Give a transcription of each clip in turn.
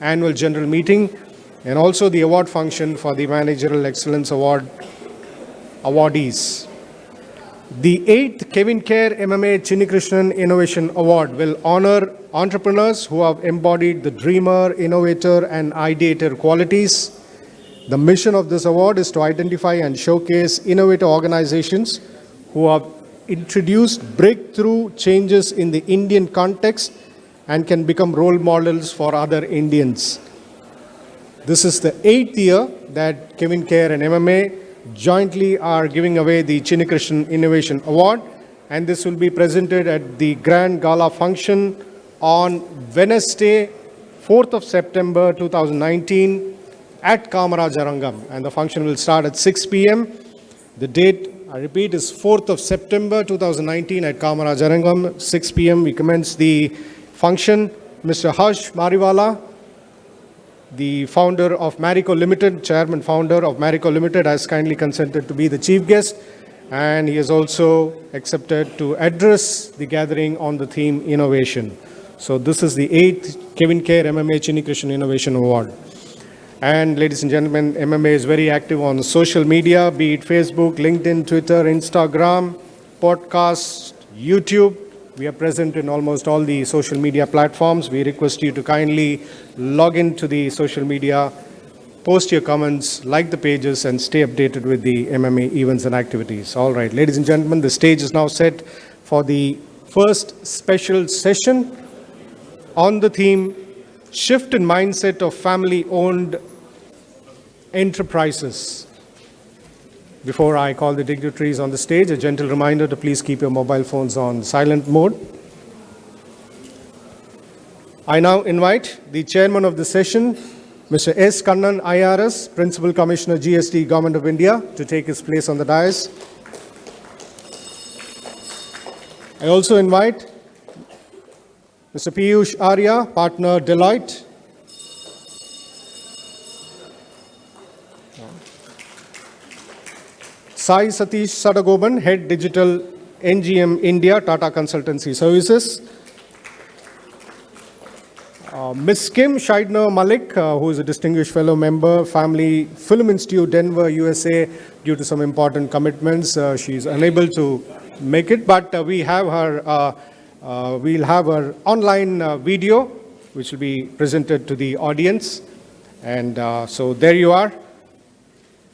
annual general meeting, and also the award function for the Managerial Excellence Award awardees. The 8th Kevin Care MMA Chinni Krishnan Innovation Award will honor entrepreneurs who have embodied the dreamer, innovator, and ideator qualities. The mission of this award is to identify and showcase innovative organizations who have introduced breakthrough changes in the Indian context and can become role models for other Indians. This is the 8th year that Kevin Care and MMA jointly are giving away the Chinni Krishnan Innovation Award, and this will be presented at the Grand Gala function on Wednesday, 4th of September 2019 at Kamarajarangam, and the function will start at 6 p.m. The date, I repeat, is 4th of September 2019 at Kamarajarangam, 6 p.m. We commence the function. Mr. Harsh Mariwala, the founder of Marico Limited, chairman founder of Marico Limited, has kindly consented to be the chief guest, and he has also accepted to address the gathering on the theme innovation. So this is the 8th Kevin Care MMA Chinni Krishnan Innovation Award. And ladies and gentlemen, MMA is very active on social media, be it Facebook, LinkedIn, Twitter, Instagram, podcast, YouTube. We are present in almost all the social media platforms. We request you to kindly log into the social media, post your comments, like the pages, and stay updated with the MMA events and activities. All right, ladies and gentlemen, the stage is now set for the first special session on the theme Shift in Mindset of Family-Owned Enterprises. Before I call the dignitaries on the stage, a gentle reminder to please keep your mobile phones on silent mode. I now invite the chairman of the session, Mr. S. Kannan, IRS, Principal Commissioner, GST, Government of India, to take his place on the dais. I also invite Mr. Piyush Arya, Partner, Deloitte. Sai Satish Sadagoban, Head Digital NGM India, Tata Consultancy Services. Ms. Kim Scheidner Malik, who is a distinguished fellow member, Family Film Institute, Denver, USA, due to some important commitments. She is unable to make it, but we'll have her online video, which will be presented to the audience. And so there you are.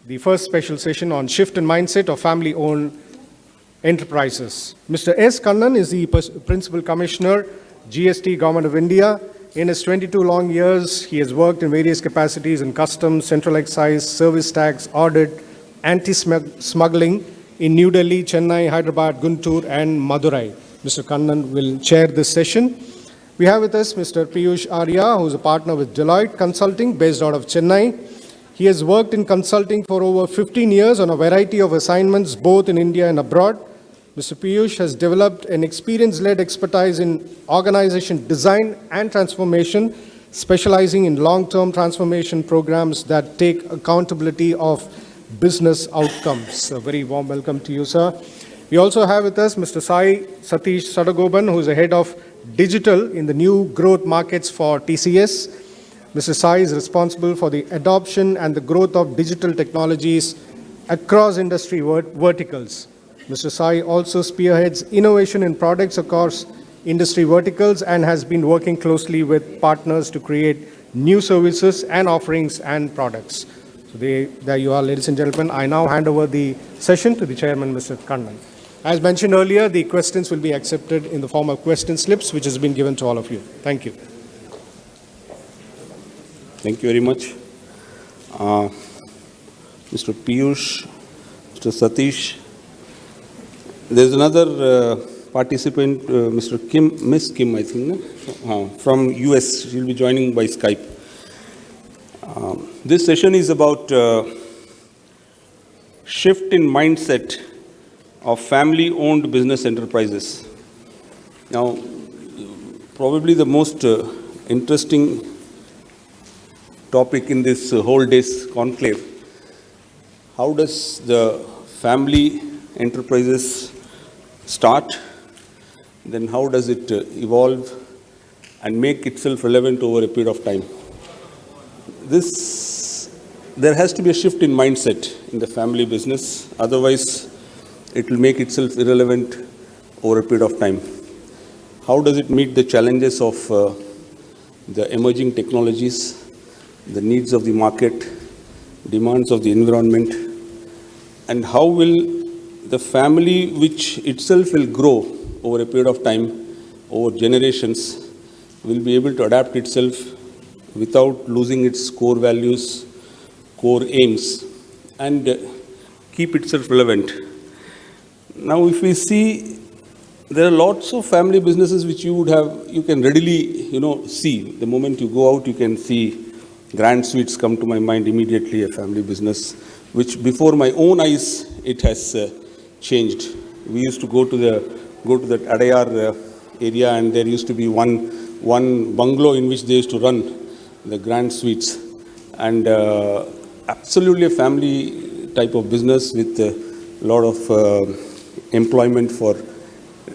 The first special session on shift in mindset of family-owned enterprises. Mr. S. Kannan is the Principal Commissioner, GST, Government of India. In his 22 long years, he has worked in various capacities in customs, central excise, service tax, audit, anti-smuggling in New Delhi, Chennai, Hyderabad, Guntur, and Madurai. Mr. Kannan will chair this session. We have with us Mr. Piyush Arya, who is a partner with Deloitte Consulting, based out of Chennai. He has worked in consulting for over 15 years on a variety of assignments, both in India and abroad. Mr. Piyush has developed an experience-led expertise in organization design and transformation, specializing in long-term transformation programs that take accountability of business outcomes. A very warm welcome to you, sir. We also have with us Mr. Sai Satish Sadagoban, who is the head of digital in the new growth markets for TCS. Mr. Sai is responsible for the adoption and the growth of digital technologies across industry verticals. Mr. Sai also spearheads innovation in products across industry verticals and has been working closely with partners to create new services and offerings and products. So there you are, ladies and gentlemen. I now hand over the session to the chairman, Mr. Kannan. As mentioned earlier, the questions will be accepted in the form of question slips, which has been given to all of you. Thank you. Thank you very much. Mr. Piyush, Mr. Satish. There's another participant, Miss Kim, I think, from US. She'll be joining by Skype. This session is about shift in mindset of family-owned business enterprises. Now, probably the most interesting topic in this whole day's conclave. How does the family enterprises start? Then how does it evolve and make itself relevant over a period of time? there has to be a shift in mindset in the family business. Otherwise, it will make itself irrelevant over a period of time. How does it meet the challenges of the emerging technologies, the needs of the market, demands of the environment, and how will the family, which itself will grow over a period of time, over generations, will be able to adapt itself without losing its core values, core aims, and keep itself relevant. Now, if we see, there are lots of family businesses which you can readily, see. The moment you go out, you can see Grand Sweets come to my mind immediately, a family business, which before my own eyes, it has changed. We used to go to that Adayar area, and there used to be one bungalow in which they used to run the Grand Sweets, and absolutely a family type of business with a lot of employment for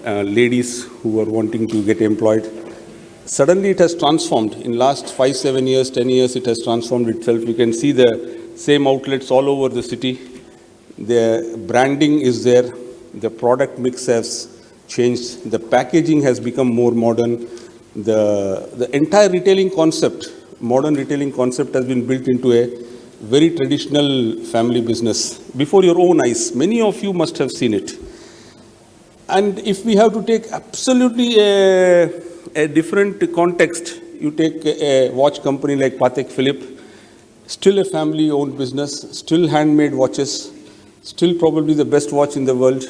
ladies who are wanting to get employed. Suddenly it has transformed. In last 5, 7 years, 10 years, it has transformed itself. You can see the same outlets all over the city. The branding is there. The product mix has changed. The packaging has become more modern. The entire retailing concept, modern retailing concept, has been built into a very traditional family business before your own eyes. Many of you must have seen it. And if we have to take absolutely a different context, you take a watch company like Patek Philippe, still a family-owned business, still handmade watches, still probably the best watch in the world,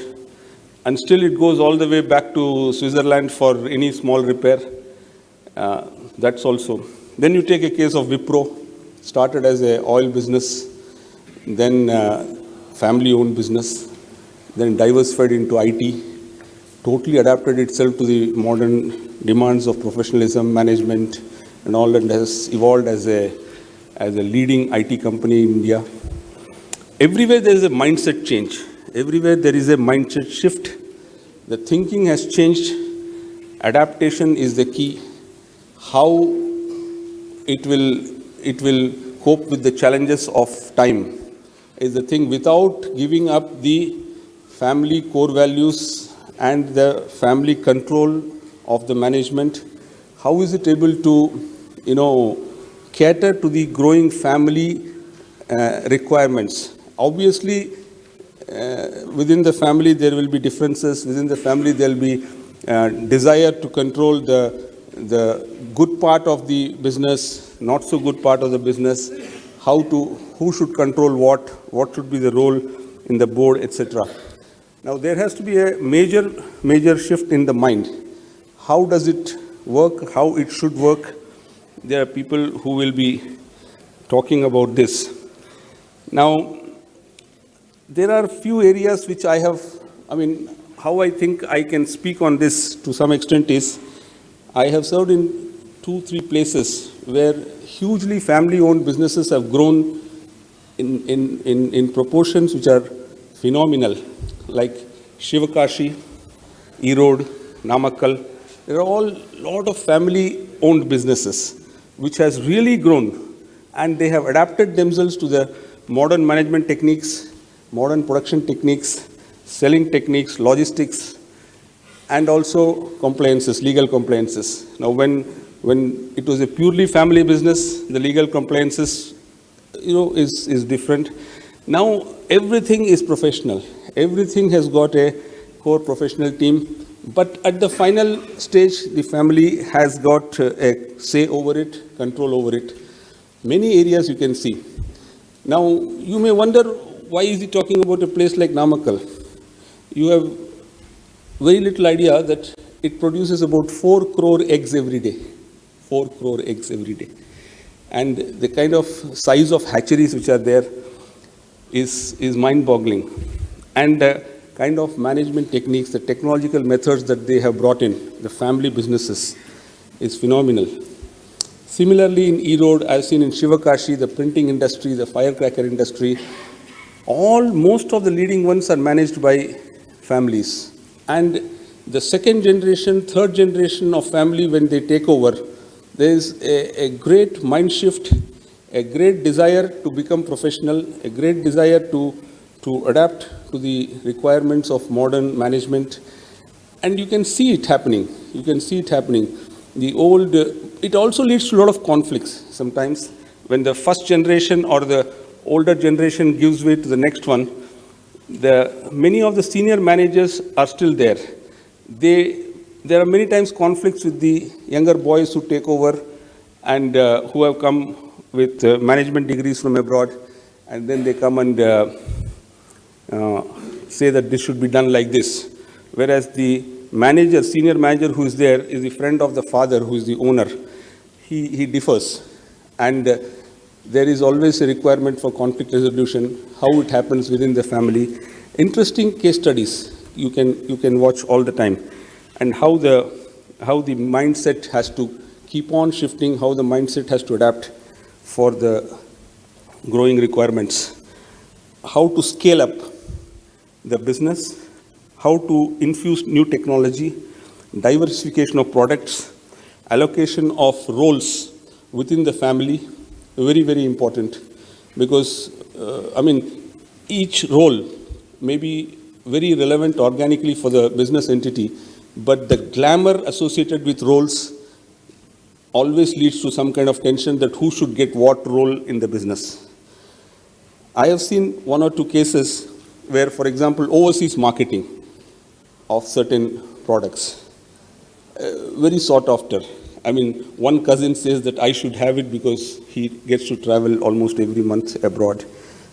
and still it goes all the way back to Switzerland for any small repair. That's also. Then you take a case of Wipro, started as an oil business, then family-owned business, then diversified into IT, totally adapted itself to the modern demands of professionalism, management, and all that, has evolved as a leading IT company in India. Everywhere there is a mindset change. Everywhere there is a mindset shift. The thinking has changed. Adaptation is the key. How it will cope with the challenges of time is the thing, without giving up the family core values and the family control of the management. How is it able to, cater to the growing family requirements? Obviously, within the family there will be differences. Within the family there will be desire to control the good part of the business, not so good part of the business. Who should control what should be the role in the board, etc. Now, there has to be a major shift in the mind. How does it work? How it should work? There are people who will be talking about this. Now, there are few areas which how I think I can speak on this to some extent is, I have served in 2-3 places where hugely family-owned businesses have grown in proportions which are phenomenal, like Shivakashi, Erode, Namakkal. There are all lot of family-owned businesses which has really grown, and they have adapted themselves to the modern management techniques, modern production techniques, selling techniques, logistics, and also compliances, legal compliances. Now, when it was a purely family business, the legal compliances, is different. Now, everything is professional. Everything has got a core professional team. But at the final stage, the family has got a say over it, control over it. Many areas you can see. Now, you may wonder, why is he talking about a place like Namakkal? You have very little idea that it produces about 4 crore eggs every day. 4 crore eggs every day. And the kind of size of hatcheries which are there is mind-boggling. And the kind of management techniques, the technological methods that they have brought in, the family businesses, is phenomenal. Similarly, in Erode, I've seen in Shivakashi, the printing industry, the firecracker industry, most of the leading ones are managed by families. And the second generation, third generation of family, when they take over, there is a great mind shift, a great desire to become professional, a great desire to adapt to the requirements of modern management. And you can see it happening. You can see it happening. The old, it also leads to a lot of conflicts sometimes when the first generation or the older generation gives way to the next one. Many of the senior managers are still there. There are many times conflicts with the younger boys who take over and who have come with management degrees from abroad, and then they come and say that this should be done like this. Whereas the manager, senior manager who is there is the friend of the father who is the owner. He differs. And there is always a requirement for conflict resolution, how it happens within the family. Interesting case studies you can watch all the time, and how the mindset has to keep on shifting, how the mindset has to adapt for the growing requirements, how to scale up the business, how to infuse new technology, diversification of products, allocation of roles within the family, very, very important, because, each role may be very relevant organically for the business entity, but the glamour associated with roles always leads to some kind of tension that who should get what role in the business. I have seen one or two cases where, for example, overseas marketing of certain products, very sought after. One cousin says that I should have it because he gets to travel almost every month abroad.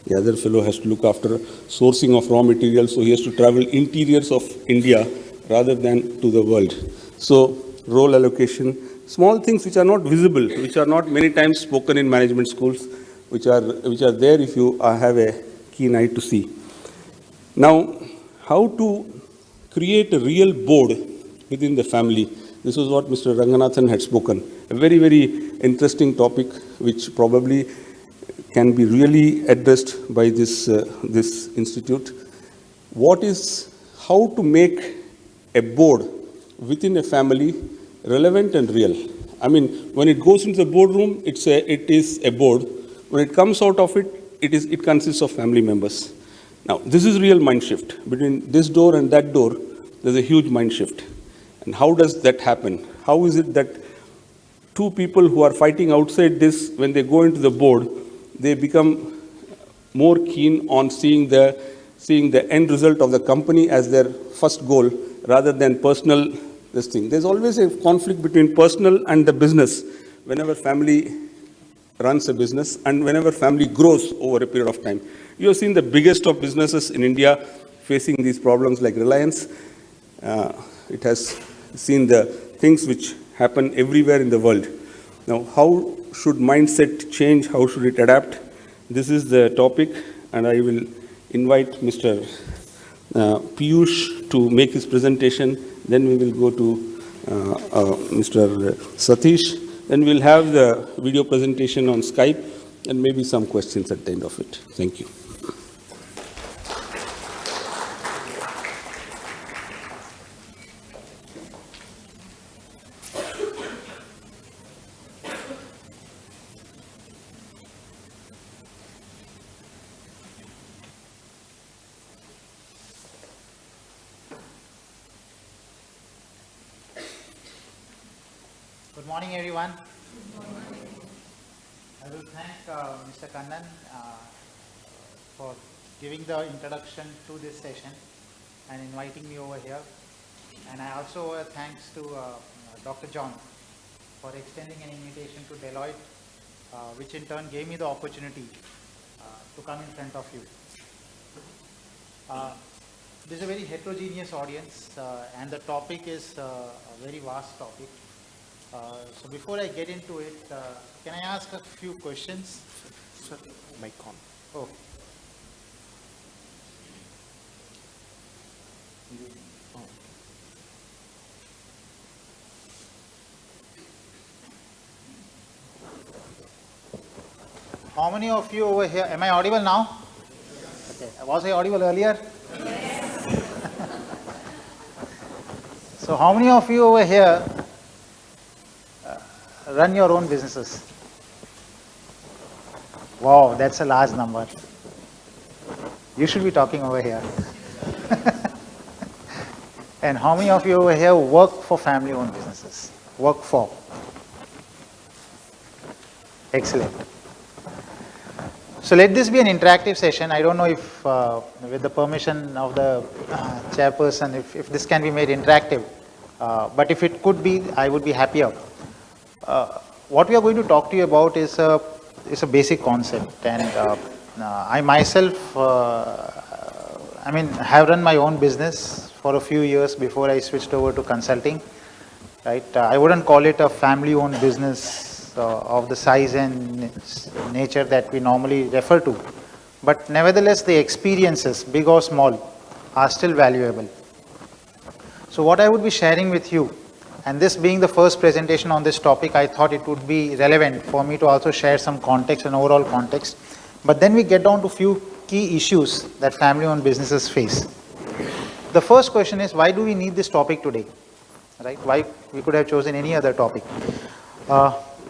The other fellow has to look after sourcing of raw materials, so he has to travel interiors of India rather than to the world. So, role allocation, small things which are not visible, which are not many times spoken in management schools, which are there if you have a keen eye to see. Now, how to create a real board within the family. This is what Mr. Ranganathan had spoken. A very, very interesting topic, which probably can be really addressed by this institute. How to make a board within a family relevant and real. When it goes into the boardroom, it is a board. When it comes out of it, it consists of family members. Now, this is real mind shift. Between this door and that door, there's a huge mind shift. And how does that happen? How is it that two people who are fighting outside this, when they go into the board, they become more keen on seeing the end result of the company as their first goal rather than personal this thing. There's always a conflict between personal and the business whenever family runs a business and whenever family grows over a period of time. You have seen the biggest of businesses in India facing these problems like Reliance. It has seen the things which happen everywhere in the world. Now, how should mindset change? How should it adapt? This is the topic, and I will invite Mr. Piyush to make his presentation. Then we will go to Mr. Satish. Then we'll have the video presentation on Skype and maybe some questions at the end of it. Thank you. Good morning, everyone. I will thank Mr. Kannan for giving the introduction to this session and inviting me over here. And I also owe thanks to Dr. John for extending an invitation to Deloitte, which in turn gave me the opportunity to come in front of you. This is a very heterogeneous audience, and the topic is a very vast topic. So before I get into it, can I ask a few questions? Sir, mic on. Oh. How many of you over here, am I audible now? Okay. Was I audible earlier? Yes. So how many of you over here run your own businesses? Wow, that's a large number. You should be talking over here. And how many of you over here work for family-owned businesses? Work for? Excellent. So let this be an interactive session. I don't know if, with the permission of the chairperson, if this can be made interactive. But if it could be, I would be happier. What we are going to talk to you about is a basic concept. And I myself, have run my own business for a few years before I switched over to consulting. Right? I wouldn't call it a family-owned business of the size and nature that we normally refer to. But nevertheless, the experiences, big or small, are still valuable. So what I would be sharing with you, and this being the first presentation on this topic, I thought it would be relevant for me to also share some context and overall context. But then we get down to few key issues that family-owned businesses face. The first question is, why do we need this topic today? Right? Why we could have chosen any other topic?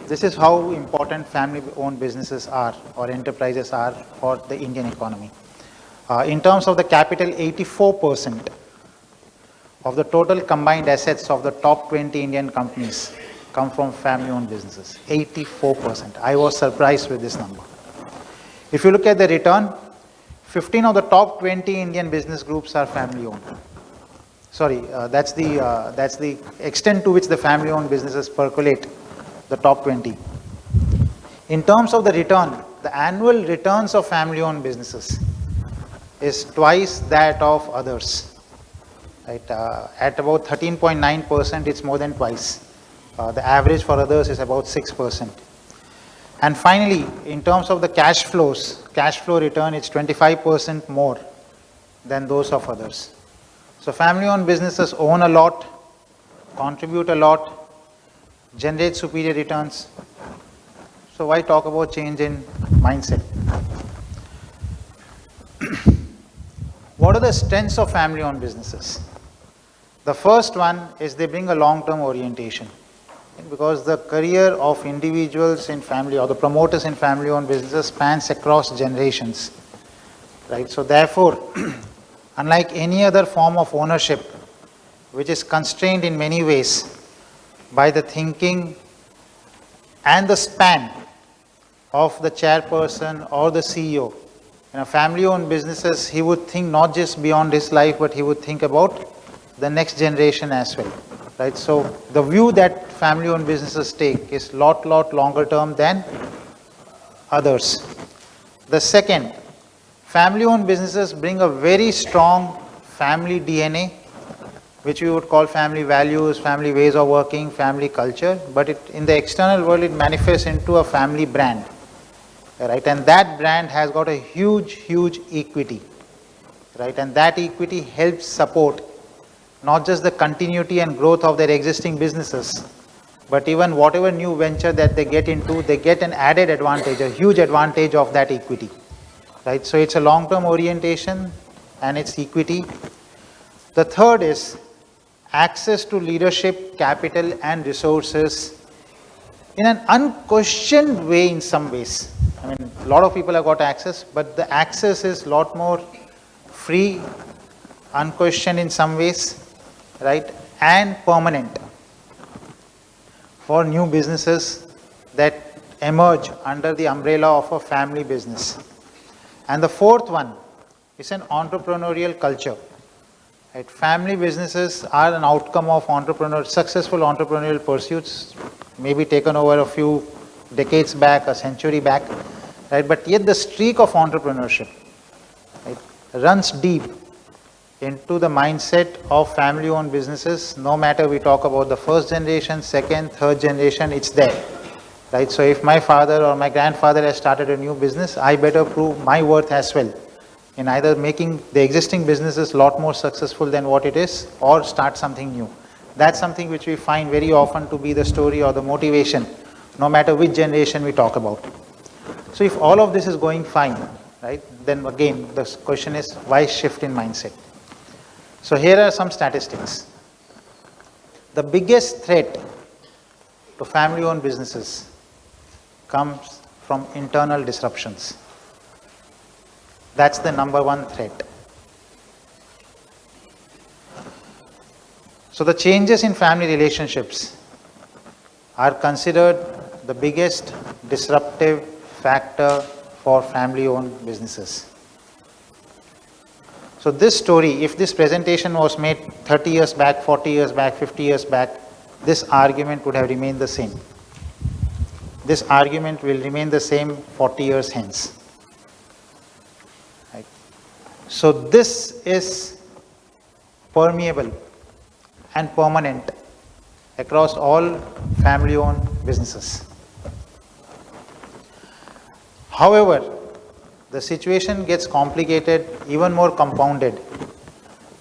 This is how important family-owned businesses are or enterprises are for the Indian economy. In terms of the capital, 84% of the total combined assets of the top 20 Indian companies come from family-owned businesses. 84%. I was surprised with this number. If you look at the return, 15 of the top 20 Indian business groups are family-owned. Sorry, that's the extent to which the family-owned businesses percolate the top 20. In terms of the return, the annual returns of family-owned businesses is twice that of others. Right? At about 13.9%, it's more than twice. The average for others is about 6%. And finally, in terms of the cash flow return, it's 25% more than those of others. So family-owned businesses own a lot, contribute a lot, generate superior returns. So why talk about change in mindset? What are the strengths of family-owned businesses? The first one is they bring a long-term orientation, because the career of individuals in family or the promoters in family-owned businesses spans across generations. Right? So therefore, unlike any other form of ownership, which is constrained in many ways by the thinking and the span of the chairperson or the CEO. In a family-owned businesses, he would think not just beyond his life, but he would think about the next generation as well. Right? So the view that family-owned businesses take is lot longer term than others. The second, family-owned businesses bring a very strong family DNA, which we would call family values, family ways of working, family culture, but in the external world it manifests into a family brand. Right? And that brand has got a huge equity. Right? And that equity helps support not just the continuity and growth of their existing businesses, but even whatever new venture that they get into, they get an added advantage, a huge advantage of that equity. Right? So it's a long-term orientation and it's equity. The third is access to leadership, capital and resources in an unquestioned way in some ways. I mean, a lot of people have got access, but the access is a lot more free, unquestioned in some ways, right, and permanent for new businesses that emerge under the umbrella of a family business. And the fourth one is an entrepreneurial culture. Right? Family businesses are an outcome of successful entrepreneurial pursuits, maybe taken over a few decades back, a century back, right? But yet the streak of entrepreneurship, right, runs deep into the mindset of family-owned businesses. No matter we talk about the first generation, second, third generation, it's there. Right? So if my father or my grandfather has started a new business, I better prove my worth as well in either making the existing businesses a lot more successful than what it is or start something new. That's something which we find very often to be the story or the motivation, no matter which generation we talk about. So if all of this is going fine, right, then again the question is, why shift in mindset? So here are some statistics. The biggest threat to family-owned businesses comes from internal disruptions. That's the number one threat. So the changes in family relationships are considered the biggest disruptive factor for family-owned businesses. So this story, if this presentation was made 30 years back, 40 years back, 50 years back, this argument would have remained the same. This argument will remain the same 40 years hence. Right? So this is permeable and permanent across all family-owned businesses. However, the situation gets complicated, even more compounded,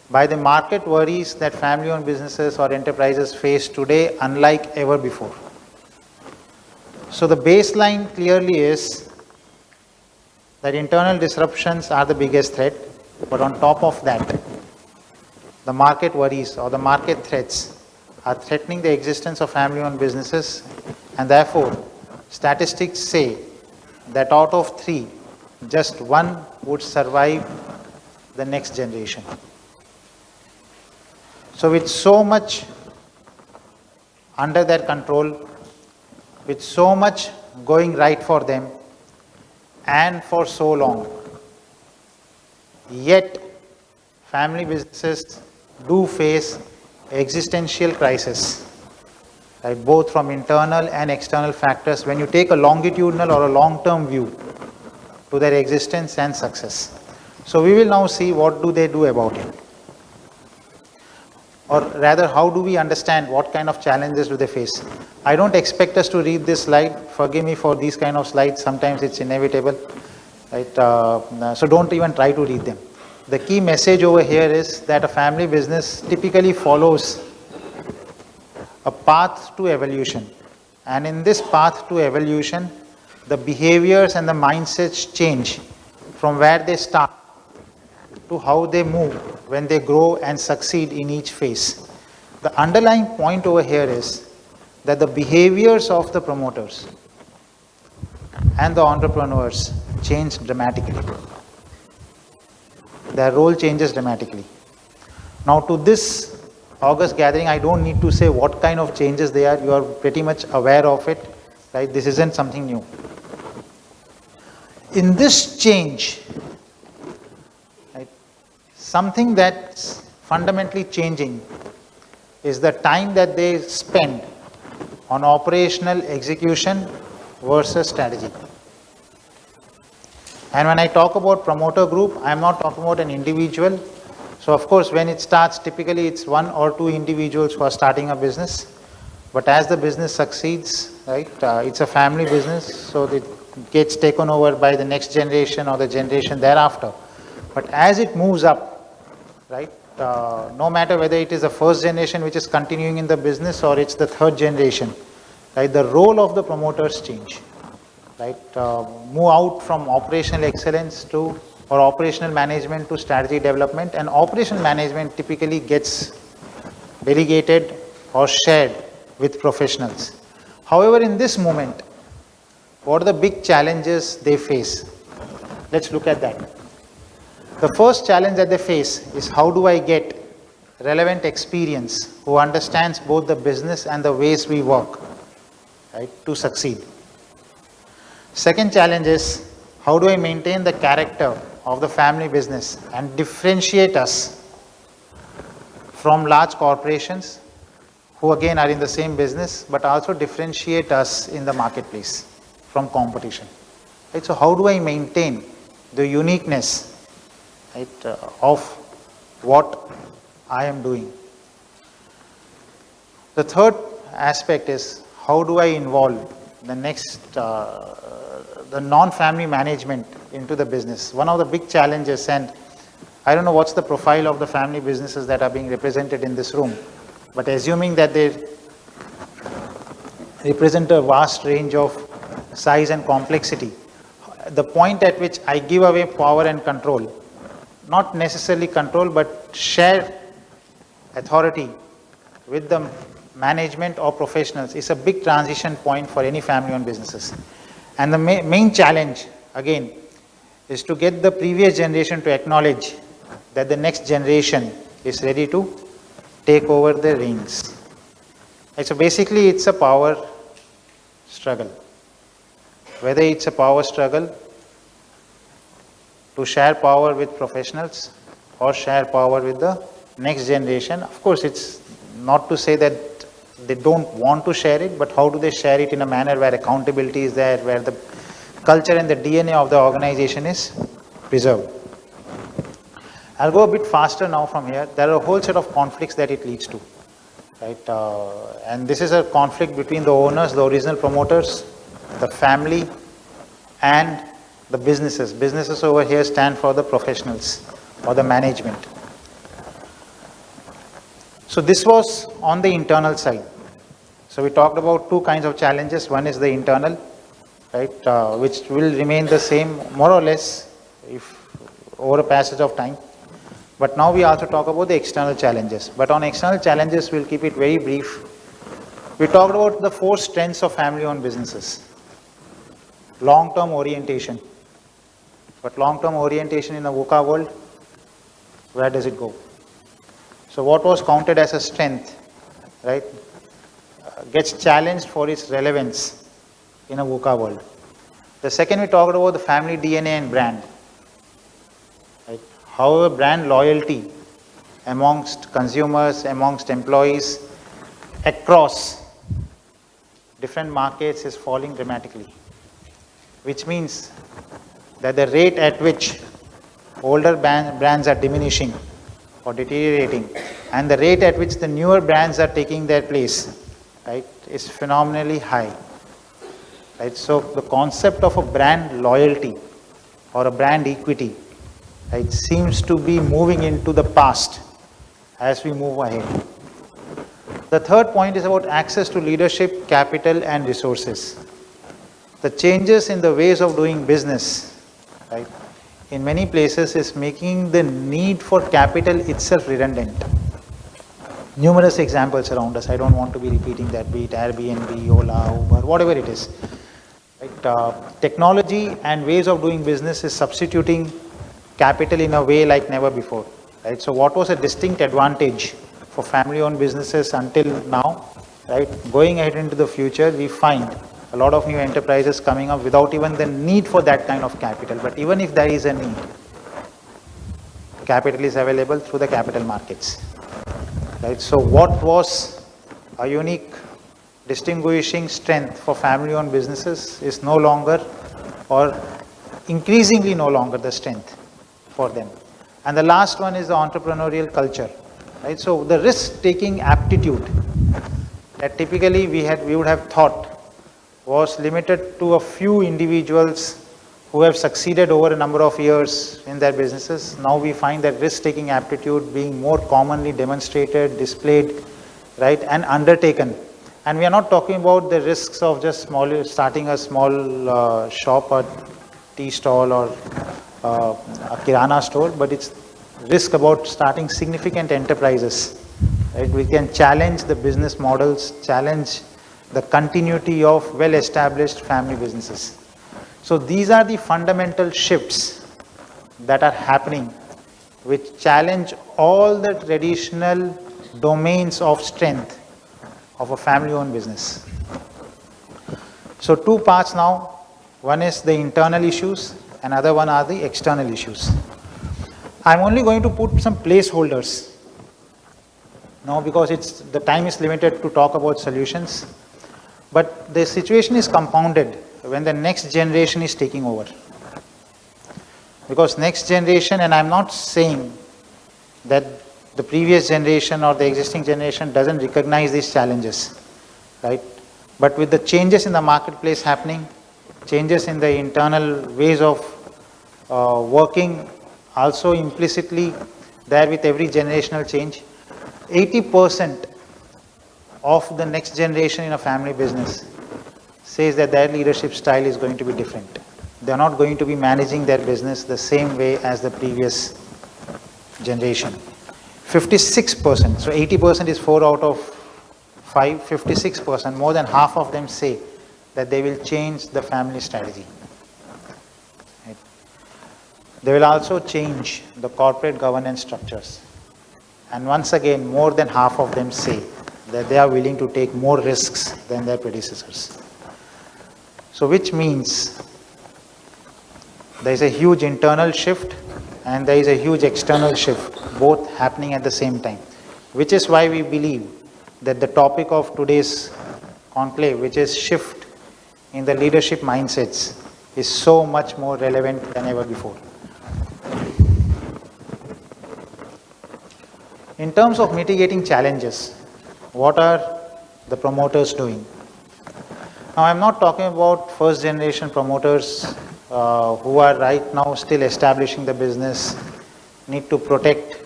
by the market worries that family-owned businesses or enterprises face today, unlike ever before. So the baseline clearly is that internal disruptions are the biggest threat, but on top of that, the market worries or the market threats are threatening the existence of family-owned businesses, and therefore, statistics say that out of 3, just 1 would survive the next generation. So with so much under their control, with so much going right for them, and for so long, yet family businesses do face existential crisis, right, both from internal and external factors when you take a longitudinal or a long-term view to their existence and success. So we will now see what do they do about it. Or rather, how do we understand what kind of challenges do they face? I don't expect us to read this slide. Forgive me for these kind of slides. Sometimes it's inevitable. Right? So don't even try to read them. The key message over here is that a family business typically follows a path to evolution. And in this path to evolution, the behaviors and the mindsets change from where they start to how they move when they grow and succeed in each phase. The underlying point over here is that the behaviors of the promoters and the entrepreneurs change dramatically. Their role changes dramatically. Now to this August gathering, I don't need to say what kind of changes they are. You are pretty much aware of it. Right? This isn't something new. In this change, right, something that's fundamentally changing is the time that they spend on operational execution versus strategy. And when I talk about promoter group, I'm not talking about an individual. So of course, when it starts, typically it's 1 or 2 individuals who are starting a business. But as the business succeeds, right, it's a family business, so it gets taken over by the next generation or the generation thereafter. But as it moves up, right, no matter whether it is the first generation which is continuing in the business or it's the third generation, right, the role of the promoters change. Right, move out from operational excellence to or operational management to strategy development, and operational management typically gets delegated or shared with professionals. However, in this moment, what are the big challenges they face? Let's look at that. The first challenge that they face is how do I get relevant experience who understands both the business and the ways we work, right, to succeed. Second challenge is how do I maintain the character of the family business and differentiate us from large corporations who again are in the same business but also differentiate us in the marketplace from competition. Right? So how do I maintain the uniqueness, right, of what I am doing? The third aspect is how do I involve the next the non-family management into the business. One of the big challenges, and I don't know what's the profile of the family businesses that are being represented in this room, but assuming that they represent a vast range of size and complexity, the point at which I give away power and control, not necessarily control, but share authority with the management or professionals, is a big transition point for any family-owned businesses. And the main challenge, again, is to get the previous generation to acknowledge that the next generation is ready to take over the reins. Right, so basically, it's a power struggle. Whether it's a power struggle to share power with professionals or share power with the next generation. Of course, it's not to say that they don't want to share it, but how do they share it in a manner where accountability is there, where the culture and the DNA of the organization is preserved. I'll go a bit faster now from here. There are a whole set of conflicts that it leads to. Right? And this is a conflict between the owners, the original promoters, the family, and the businesses. Businesses over here stand for the professionals or the management. So this was on the internal side. So we talked about two kinds of challenges. One is the internal, right, which will remain the same more or less if over a passage of time. But now we also talk about the external challenges. But on external challenges, we'll keep it very brief. We talked about the 4 strengths of family-owned businesses. Long-term orientation. But long-term orientation in the VUCA world, where does it go? So what was counted as a strength, right, gets challenged for its relevance in a VUCA world. The second, we talked about the family DNA and brand. Right? However, brand loyalty amongst consumers, amongst employees, across different markets is falling dramatically, which means that the rate at which older brands are diminishing or deteriorating and the rate at which the newer brands are taking their place, right, is phenomenally high. Right? So the concept of a brand loyalty or a brand equity, right, seems to be moving into the past as we move ahead. The third point is about access to leadership, capital, and resources. The changes in the ways of doing business, right, in many places is making the need for capital itself redundant. Numerous examples around us. I don't want to be repeating that, be it Airbnb, Ola, Uber, whatever it is. Right? Technology and ways of doing business is substituting capital in a way like never before. Right? So what was a distinct advantage for family-owned businesses until now, right? Going ahead into the future, we find a lot of new enterprises coming up without even the need for that kind of capital. But even if there is a need, capital is available through the capital markets. Right? So what was a unique distinguishing strength for family-owned businesses is no longer, or increasingly no longer, the strength for them. And the last one is the entrepreneurial culture. Right? So the risk-taking aptitude that typically we would have thought was limited to a few individuals who have succeeded over a number of years in their businesses. Now we find that risk-taking aptitude being more commonly demonstrated, displayed, right, and undertaken. And we are not talking about the risks of just starting a small shop or tea stall or a kirana store, but it's risk about starting significant enterprises. Right? We can challenge the business models, challenge the continuity of well-established family businesses. So these are the fundamental shifts that are happening, which challenge all the traditional domains of strength of a family-owned business. So 2 parts now. One is the internal issues, another one are the external issues. I'm only going to put some placeholders now because the time is limited to talk about solutions. But the situation is compounded when the next generation is taking over. Because next generation, and I'm not saying that the previous generation or the existing generation doesn't recognize these challenges, right? But with the changes in the marketplace happening, changes in the internal ways of working, also implicitly there with every generational change, 80% of the next generation in a family business says that their leadership style is going to be different. They're not going to be managing their business the same way as the previous generation. 56%, so 80% is 4 out of 5, 56%, more than half of them say that they will change the family strategy. Right? They will also change the corporate governance structures. And once again, more than half of them say that they are willing to take more risks than their predecessors. So which means there is a huge internal shift and there is a huge external shift, both happening at the same time, which is why we believe that the topic of today's conclave, which is shift in the leadership mindsets, is so much more relevant than ever before. In terms of mitigating challenges, what are the promoters doing? Now, I'm not talking about first generation promoters who are right now still establishing the business, need to protect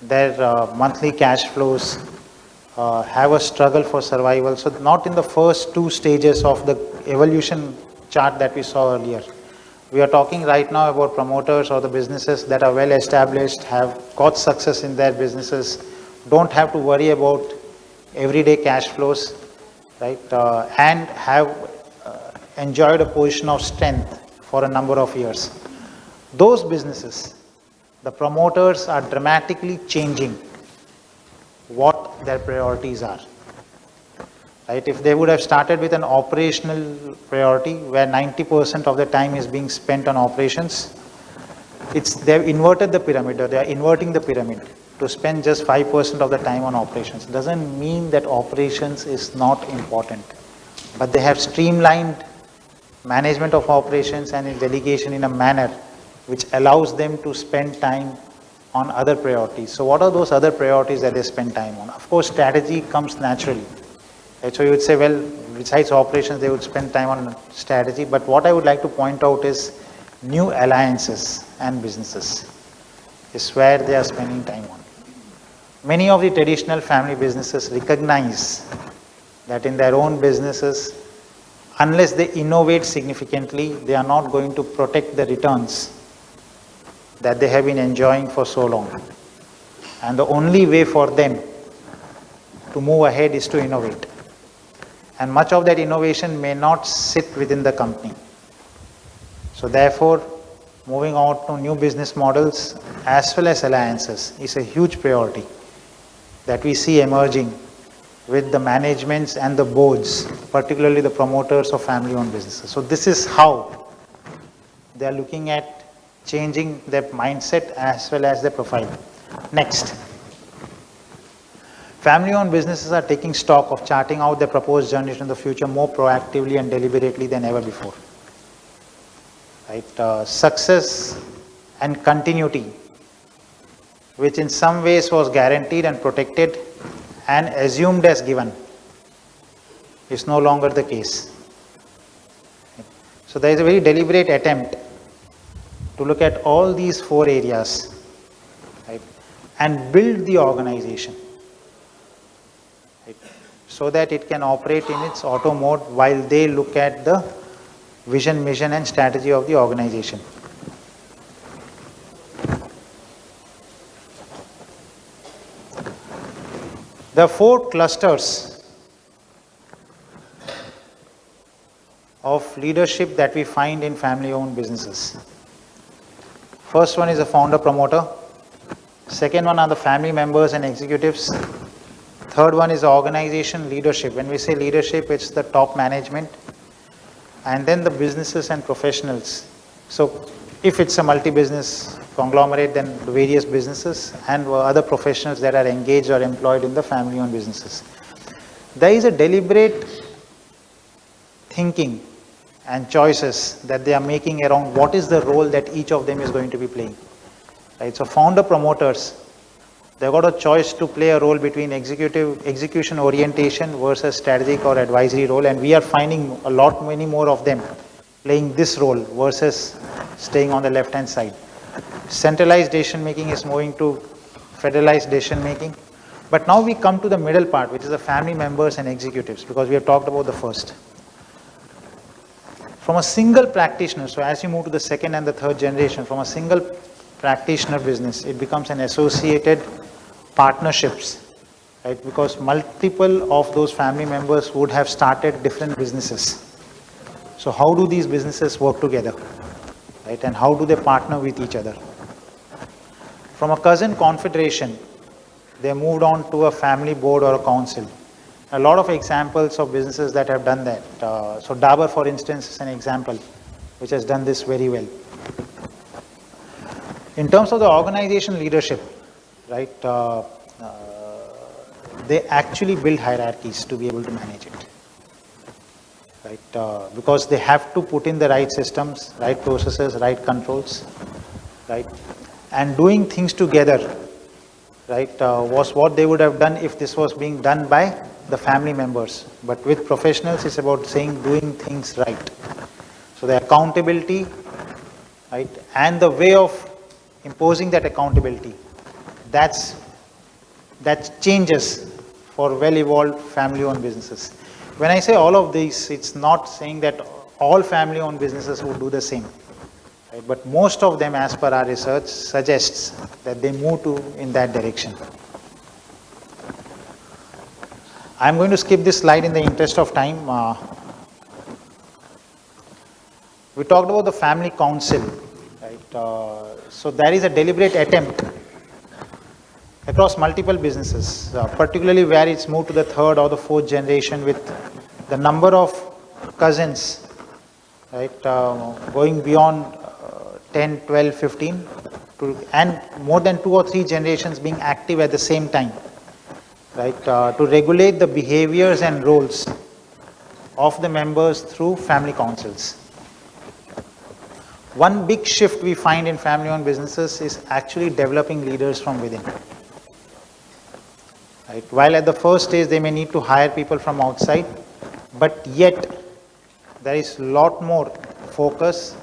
their monthly cash flows, have a struggle for survival. So not in the first two stages of the evolution chart that we saw earlier. We are talking right now about promoters or the businesses that are well established, have got success in their businesses, don't have to worry about everyday cash flows, right, and have enjoyed a position of strength for a number of years. Those businesses, the promoters are dramatically changing what their priorities are. Right? If they would have started with an operational priority where 90% of the time is being spent on operations, they've inverted the pyramid, or they are inverting the pyramid to spend just 5% of the time on operations. Doesn't mean that operations is not important, but they have streamlined management of operations and delegation in a manner which allows them to spend time on other priorities. So what are those other priorities that they spend time on? Of course, strategy comes naturally. Right? So you would say, well, besides operations, they would spend time on strategy. But what I would like to point out is new alliances and businesses is where they are spending time on. Many of the traditional family businesses recognize that in their own businesses, unless they innovate significantly, they are not going to protect the returns that they have been enjoying for so long. And the only way for them to move ahead is to innovate. And much of that innovation may not sit within the company. So therefore, moving on to new business models as well as alliances is a huge priority that we see emerging with the managements and the boards, particularly the promoters of family-owned businesses. So this is how they are looking at changing their mindset as well as their profile. Next. Family-owned businesses are taking stock of charting out their proposed journey into the future more proactively and deliberately than ever before. Right? Success and continuity, which in some ways was guaranteed and protected and assumed as given, is no longer the case. So there is a very deliberate attempt to look at all these four areas, right, and build the organization, right, so that it can operate in its auto mode while they look at the vision, mission and strategy of the organization. The four clusters of leadership that we find in family-owned businesses. First one is the founder-promoter. Second one are the family members and executives. Third one is organization leadership. When we say leadership, it's the top management. And then the businesses and professionals. So if it's a multi-business conglomerate, then the various businesses and other professionals that are engaged or employed in the family-owned businesses. There is a deliberate thinking and choices that they are making around what is the role that each of them is going to be playing. Right? So founder promoters, they've got a choice to play a role between execution orientation versus strategic or advisory role, and we are finding many more of them playing this role versus staying on the left hand side. Centralized decision making is moving to federalized decision making. But now we come to the middle part, which is the family members and executives, because we have talked about the first. From a single practitioner, so as you move to the second and the third generation, from a single practitioner business, it becomes an associated partnerships, right? Because multiple of those family members would have started different businesses. So how do these businesses work together, right? And how do they partner with each other? From a cousin confederation, they moved on to a family board or a council. A lot of examples of businesses that have done that. So Dabur, for instance, is an example which has done this very well. In terms of the organization leadership, right, they actually build hierarchies to be able to manage it, right? Because they have to put in the right systems, right processes, right controls, right? And doing things together, right, was what they would have done if this was being done by the family members. But with professionals, it's about doing things right. So the accountability, right, and the way of imposing that accountability, that changes for well-evolved family-owned businesses. When I say all of these, it's not saying that all family-owned businesses would do the same, right? But most of them, as per our research, suggests that they move in that direction. I'm going to skip this slide in the interest of time. We talked about the family council, right? So there is a deliberate attempt across multiple businesses, particularly where it's moved to the third or the fourth generation, with the number of cousins, right, going beyond 10, 12, 15, and more than 2 or 3 generations being active at the same time, right, to regulate the behaviors and roles of the members through family councils. One big shift we find in family-owned businesses is actually developing leaders from within. Right? While at the first stage they may need to hire people from outside, but yet there is a lot more focus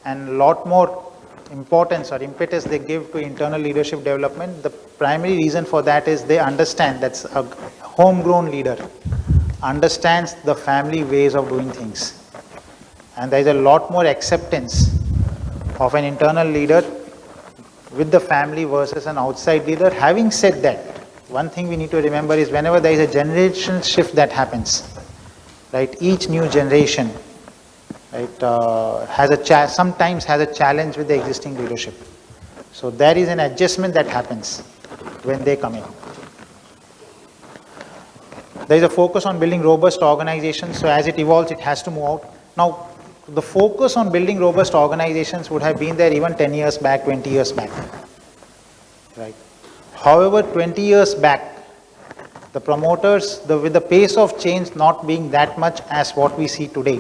and a lot more importance or impetus they give to internal leadership development. The primary reason for that is they understand that a homegrown leader understands the family ways of doing things. And there is a lot more acceptance of an internal leader with the family versus an outside leader. Having said that, one thing we need to remember is whenever there is a generation shift that happens, right, each new generation, right, sometimes has a challenge with the existing leadership. So there is an adjustment that happens when they come in. There is a focus on building robust organizations. So as it evolves, it has to move out. Now, the focus on building robust organizations would have been there even 10 years back, 20 years back, right? However, 20 years back, the promoters, with the pace of change not being that much as what we see today,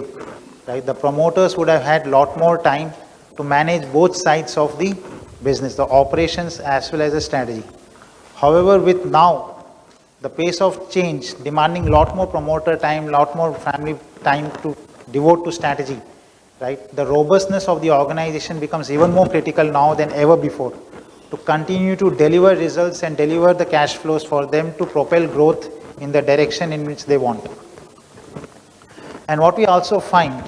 right, the promoters would have had a lot more time to manage both sides of the business, the operations as well as the strategy. However, with now, the pace of change demanding a lot more promoter time, a lot more family time to devote to strategy, right, the robustness of the organization becomes even more critical now than ever before to continue to deliver results and deliver the cash flows for them to propel growth in the direction in which they want. And what we also find,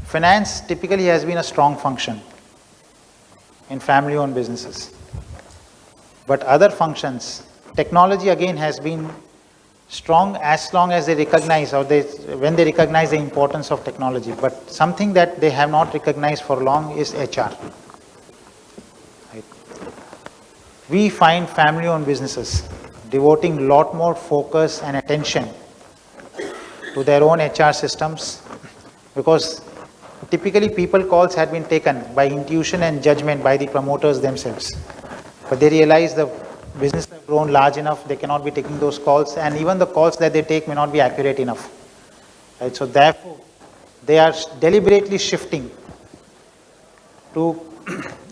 finance typically has been a strong function in family-owned businesses. But other functions, technology again has been strong as long as they recognize when they recognize the importance of technology. But something that they have not recognized for long is HR. Right? We find family-owned businesses devoting a lot more focus and attention to their own HR systems, because typically people calls had been taken by intuition and judgment by the promoters themselves. But they realize the business has grown large enough, they cannot be taking those calls, and even the calls that they take may not be accurate enough. Right? So therefore, they are deliberately shifting to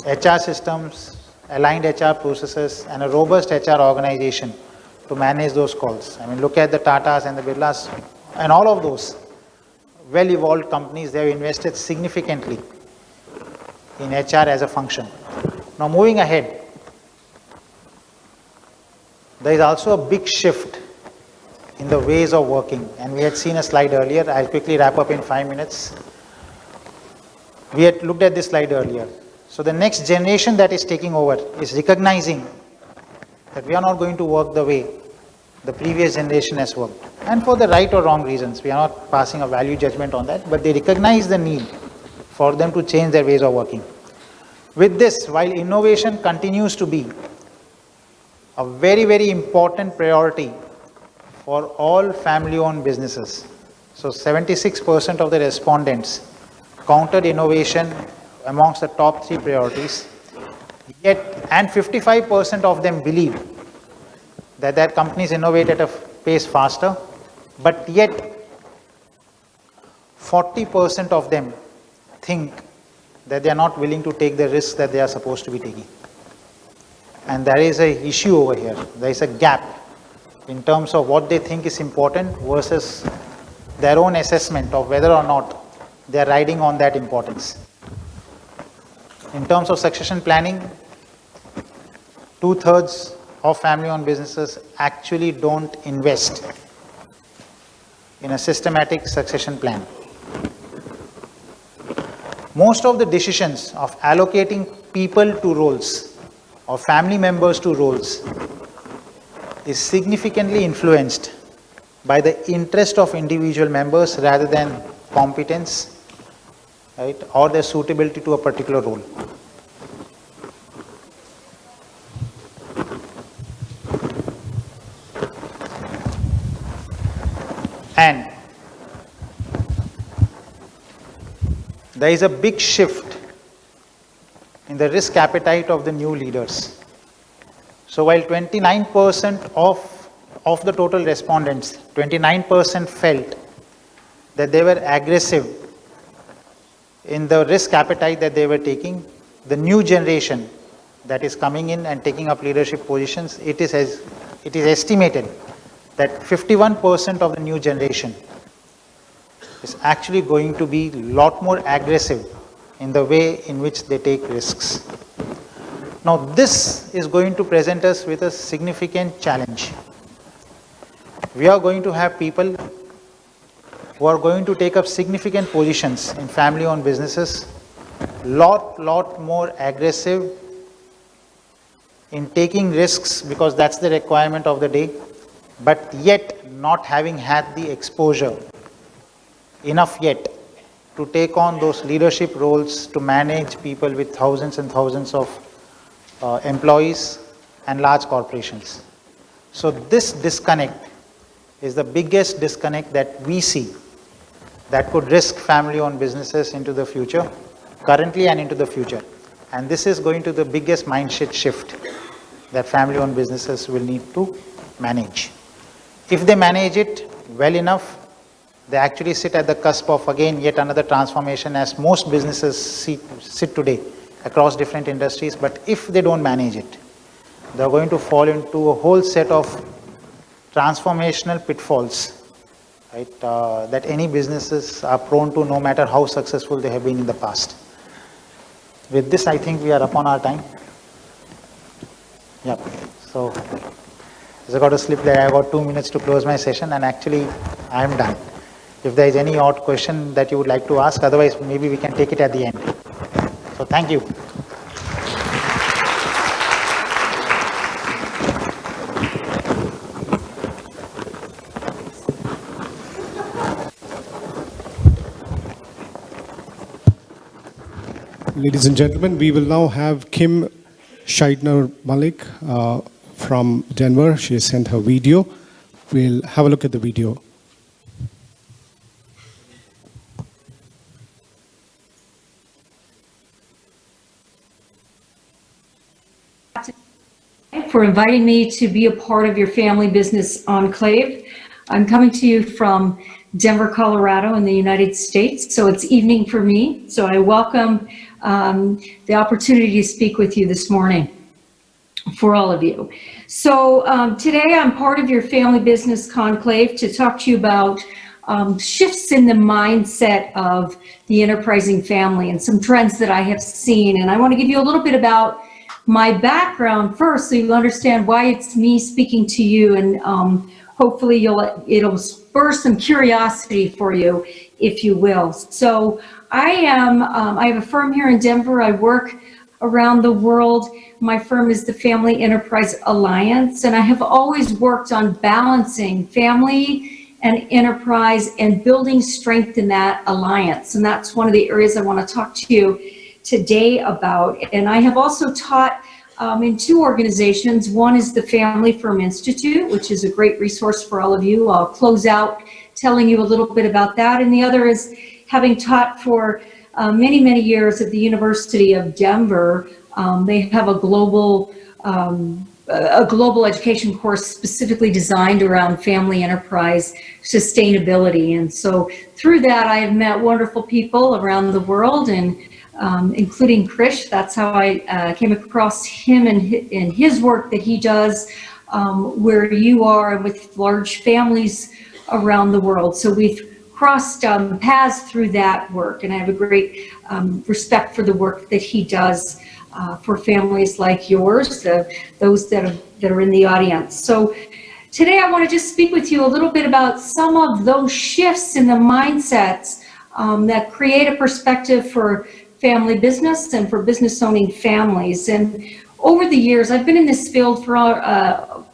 HR systems, aligned HR processes, and a robust HR organization to manage those calls. I mean, look at the Tatas and the Birlas and all of those well-evolved companies. They have invested significantly in HR as a function. Now, moving ahead, there is also a big shift in the ways of working, and we had seen a slide earlier. I'll quickly wrap up in 5 minutes. We had looked at this slide earlier. So the next generation that is taking over is recognizing that we are not going to work the way the previous generation has worked. And for the right or wrong reasons, we are not passing a value judgment on that, but they recognize the need for them to change their ways of working. With this, while innovation continues to be a very, very important priority for all family-owned businesses, so 76% of the respondents counted innovation amongst the top 3 priorities, yet, and 55% of them believe that their companies innovate at a pace faster, but yet 40% of them think that they are not willing to take the risks that they are supposed to be taking. And there is an issue over here. There is a gap in terms of what they think is important versus their own assessment of whether or not they are riding on that importance. In terms of succession planning, 2/3 of family-owned businesses actually don't invest in a systematic succession plan. Most of the decisions of allocating people to roles or family members to roles is significantly influenced by the interest of individual members rather than competence, right, or their suitability to a particular role. And there is a big shift in the risk appetite of the new leaders. So while 29% of the total respondents, 29% felt that they were aggressive in the risk appetite that they were taking, the new generation that is coming in and taking up leadership positions, it is estimated that 51% of the new generation is actually going to be a lot more aggressive in the way in which they take risks. Now, this is going to present us with a significant challenge. We are going to have people who are going to take up significant positions in family-owned businesses, lot more aggressive in taking risks because that's the requirement of the day, but yet not having had the exposure enough yet to take on those leadership roles to manage people with thousands and thousands of employees and large corporations. So this disconnect is the biggest disconnect that we see that could risk family-owned businesses into the future, currently and into the future. And this is going to be the biggest mindset shift that family-owned businesses will need to manage. If they manage it well enough, they actually sit at the cusp of, again, yet another transformation as most businesses sit today across different industries. But if they don't manage it, they're going to fall into a whole set of transformational pitfalls, right, that any businesses are prone to no matter how successful they have been in the past. With this, I think we are upon our time. Yep. So, as I got a slip there, I got 2 minutes to close my session, and actually, I am done. If there is any odd question that you would like to ask, otherwise, maybe we can take it at the end. So, thank you. Ladies and gentlemen, we will now have Kim Scheidner Malik from Denver. She has sent her video. We'll have a look at the video. For inviting me to be a part of your family business enclave. I'm coming to you from Denver, Colorado in the United States, so it's evening for me. So I welcome the opportunity to speak with you this morning for all of you. So today I'm part of your family business conclave to talk to you about shifts in the mindset of the enterprising family and some trends that I have seen. And I want to give you a little bit about my background first so you understand why it's me speaking to you, and hopefully it'll spur some curiosity for you, if you will. So I have a firm here in Denver. I work around the world. My firm is the Family Enterprise Alliance, and I have always worked on balancing family and enterprise and building strength in that alliance. And that's one of the areas I want to talk to you today about. And I have also taught in two organizations. One is the Family Firm Institute, which is a great resource for all of you. I'll close out telling you a little bit about that. And the other is having taught for many, many years at the University of Denver. They have a global education course specifically designed around family enterprise sustainability. And so through that, I have met wonderful people around the world, and including Krish. That's how I came across him and his work that he does where you are and with large families around the world. So we've crossed paths through that work, and I have a great respect for the work that he does for families like yours, those that are in the audience. So today I want to just speak with you a little bit about some of those shifts in the mindsets that create a perspective for family business and for business owning families. And over the years, I've been in this field for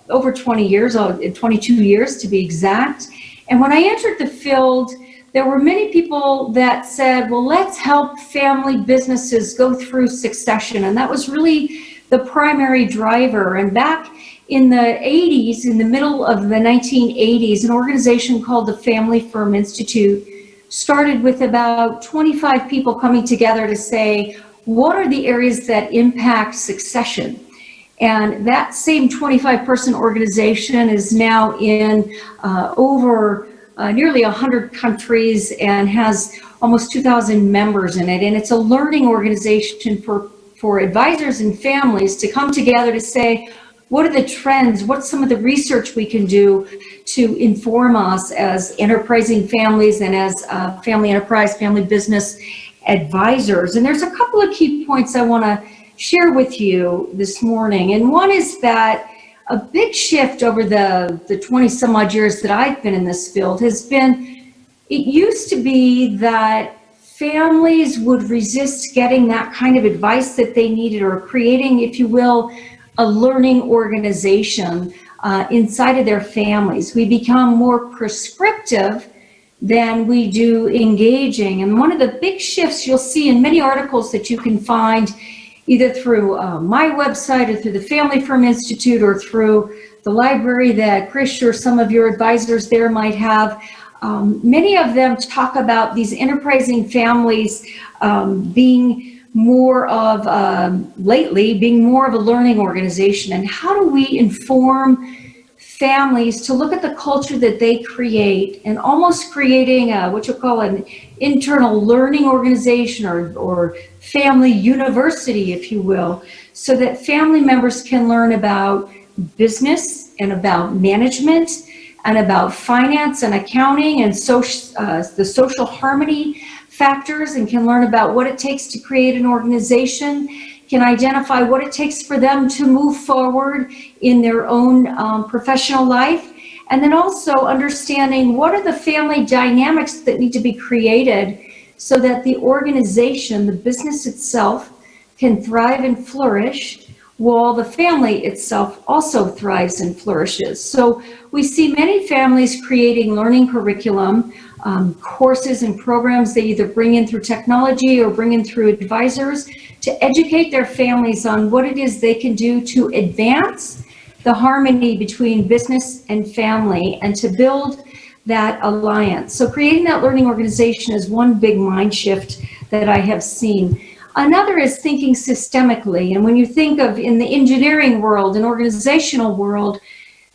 over 20 years, 22 years to be exact. And when I entered the field, there were many people that said, well, let's help family businesses go through succession. And that was really the primary driver. And back in the 80s, in the middle of the 1980s, an organization called the Family Firm Institute started with about 25 people coming together to say, what are the areas that impact succession? And that same 25-person organization is now in over nearly 100 countries and has almost 2,000 members in it. And it's a learning organization for advisors and families to come together to say, what are the trends? What's some of the research we can do to inform us as enterprising families and as family enterprise, family business advisors? And there's a couple of key points I want to share with you this morning. And one is that a big shift over the 20 some odd years that I've been in this field has been, it used to be that families would resist getting that kind of advice that they needed, or creating, if you will, a learning organization inside of their families. We become more prescriptive than we do engaging. And one of the big shifts you'll see in many articles that you can find either through my website or through the Family Firm Institute or through the library that Krish or some of your advisors there might have, many of them talk about these enterprising families being more of, lately, being more of a learning organization. And how do we inform families to look at the culture that they create and almost creating what you call an internal learning organization or family university, if you will, so that family members can learn about business and about management and about finance and accounting and the social harmony factors, and can learn about what it takes to create an organization, can identify what it takes for them to move forward in their own professional life, and then also understanding what are the family dynamics that need to be created so that the organization, the business itself, can thrive and flourish while the family itself also thrives and flourishes. So we see many families creating learning curriculum, courses and programs they either bring in through technology or bring in through advisors to educate their families on what it is they can do to advance the harmony between business and family and to build that alliance. So creating that learning organization is one big mind shift that I have seen. Another is thinking systemically. And when you think of in the engineering world and organizational world,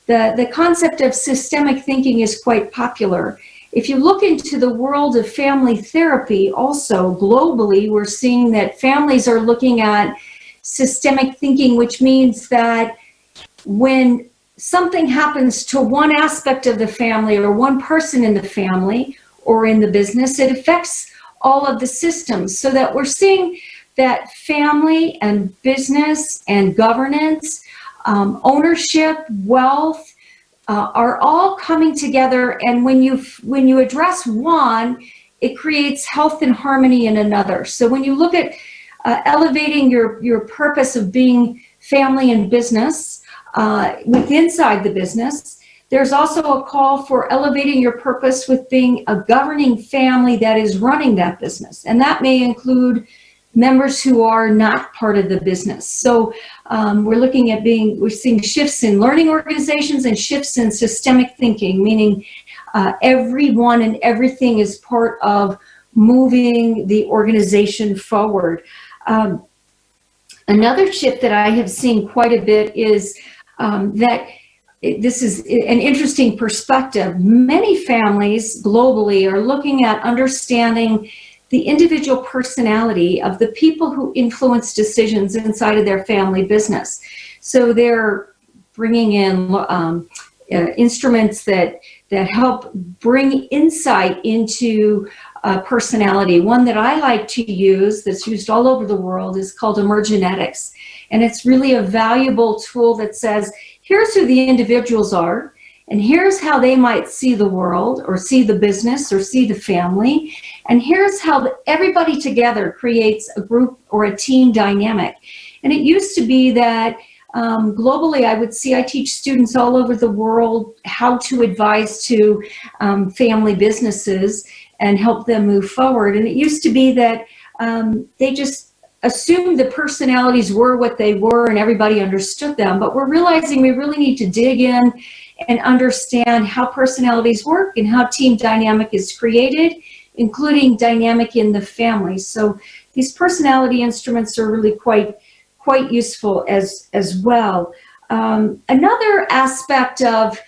the concept of systemic thinking is quite popular. If you look into the world of family therapy, also globally, we're seeing that families are looking at systemic thinking, which means that when something happens to one aspect of the family or one person in the family or in the business, it affects all of the systems. So that we're seeing that family and business and governance, ownership, wealth, are all coming together, and when you address one, it creates health and harmony in another. So when you look at elevating your purpose of being family and business inside the business. There's also a call for elevating your purpose with being a governing family that is running that business. And that may include members who are not part of the business. So we're seeing shifts in learning organizations and shifts in systemic thinking, meaning everyone and everything is part of moving the organization forward. Another shift that I have seen quite a bit is that this is an interesting perspective. Many families globally are looking at understanding the individual personality of the people who influence decisions inside of their family business. So they're bringing in instruments that help bring insight into personality. One that I like to use, that's used all over the world, is called emergenetics. And it's really a valuable tool that says, here's who the individuals are, and here's how they might see the world, or see the business, or see the family, and here's how everybody together creates a group or a team dynamic. And it used to be that globally, I teach students all over the world how to advise to family businesses and help them move forward. And it used to be that they just assumed the personalities were what they were and everybody understood them. But we're realizing we really need to dig in and understand how personalities work and how team dynamic is created, including dynamic in the family. So these personality instruments are really quite useful as well. Another aspect of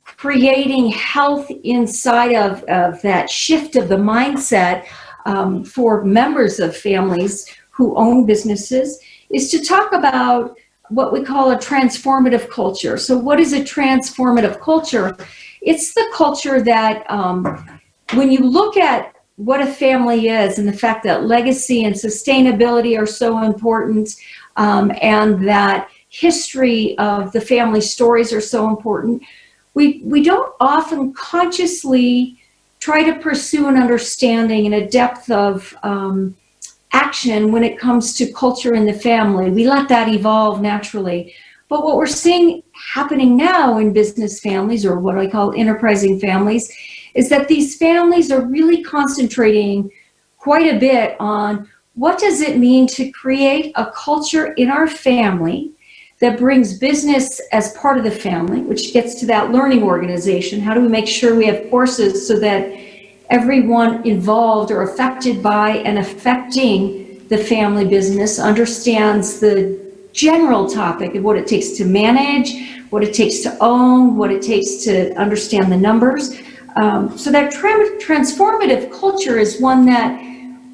creating health inside of that shift of the mindset for members of families who own businesses is to talk about what we call a transformative culture. So what is a transformative culture? It's the culture that when you look at what a family is and the fact that legacy and sustainability are so important, and that history of the family stories are so important, we don't often consciously try to pursue an understanding and a depth of action when it comes to culture in the family. We let that evolve naturally. But what we're seeing happening now in business families, or what I call enterprising families, is that these families are really concentrating quite a bit on what does it mean to create a culture in our family that brings business as part of the family, which gets to that learning organization. How do we make sure we have courses so that everyone involved or affected by and affecting the family business understands the general topic of what it takes to manage, what it takes to own, what it takes to understand the numbers. So that transformative culture is one that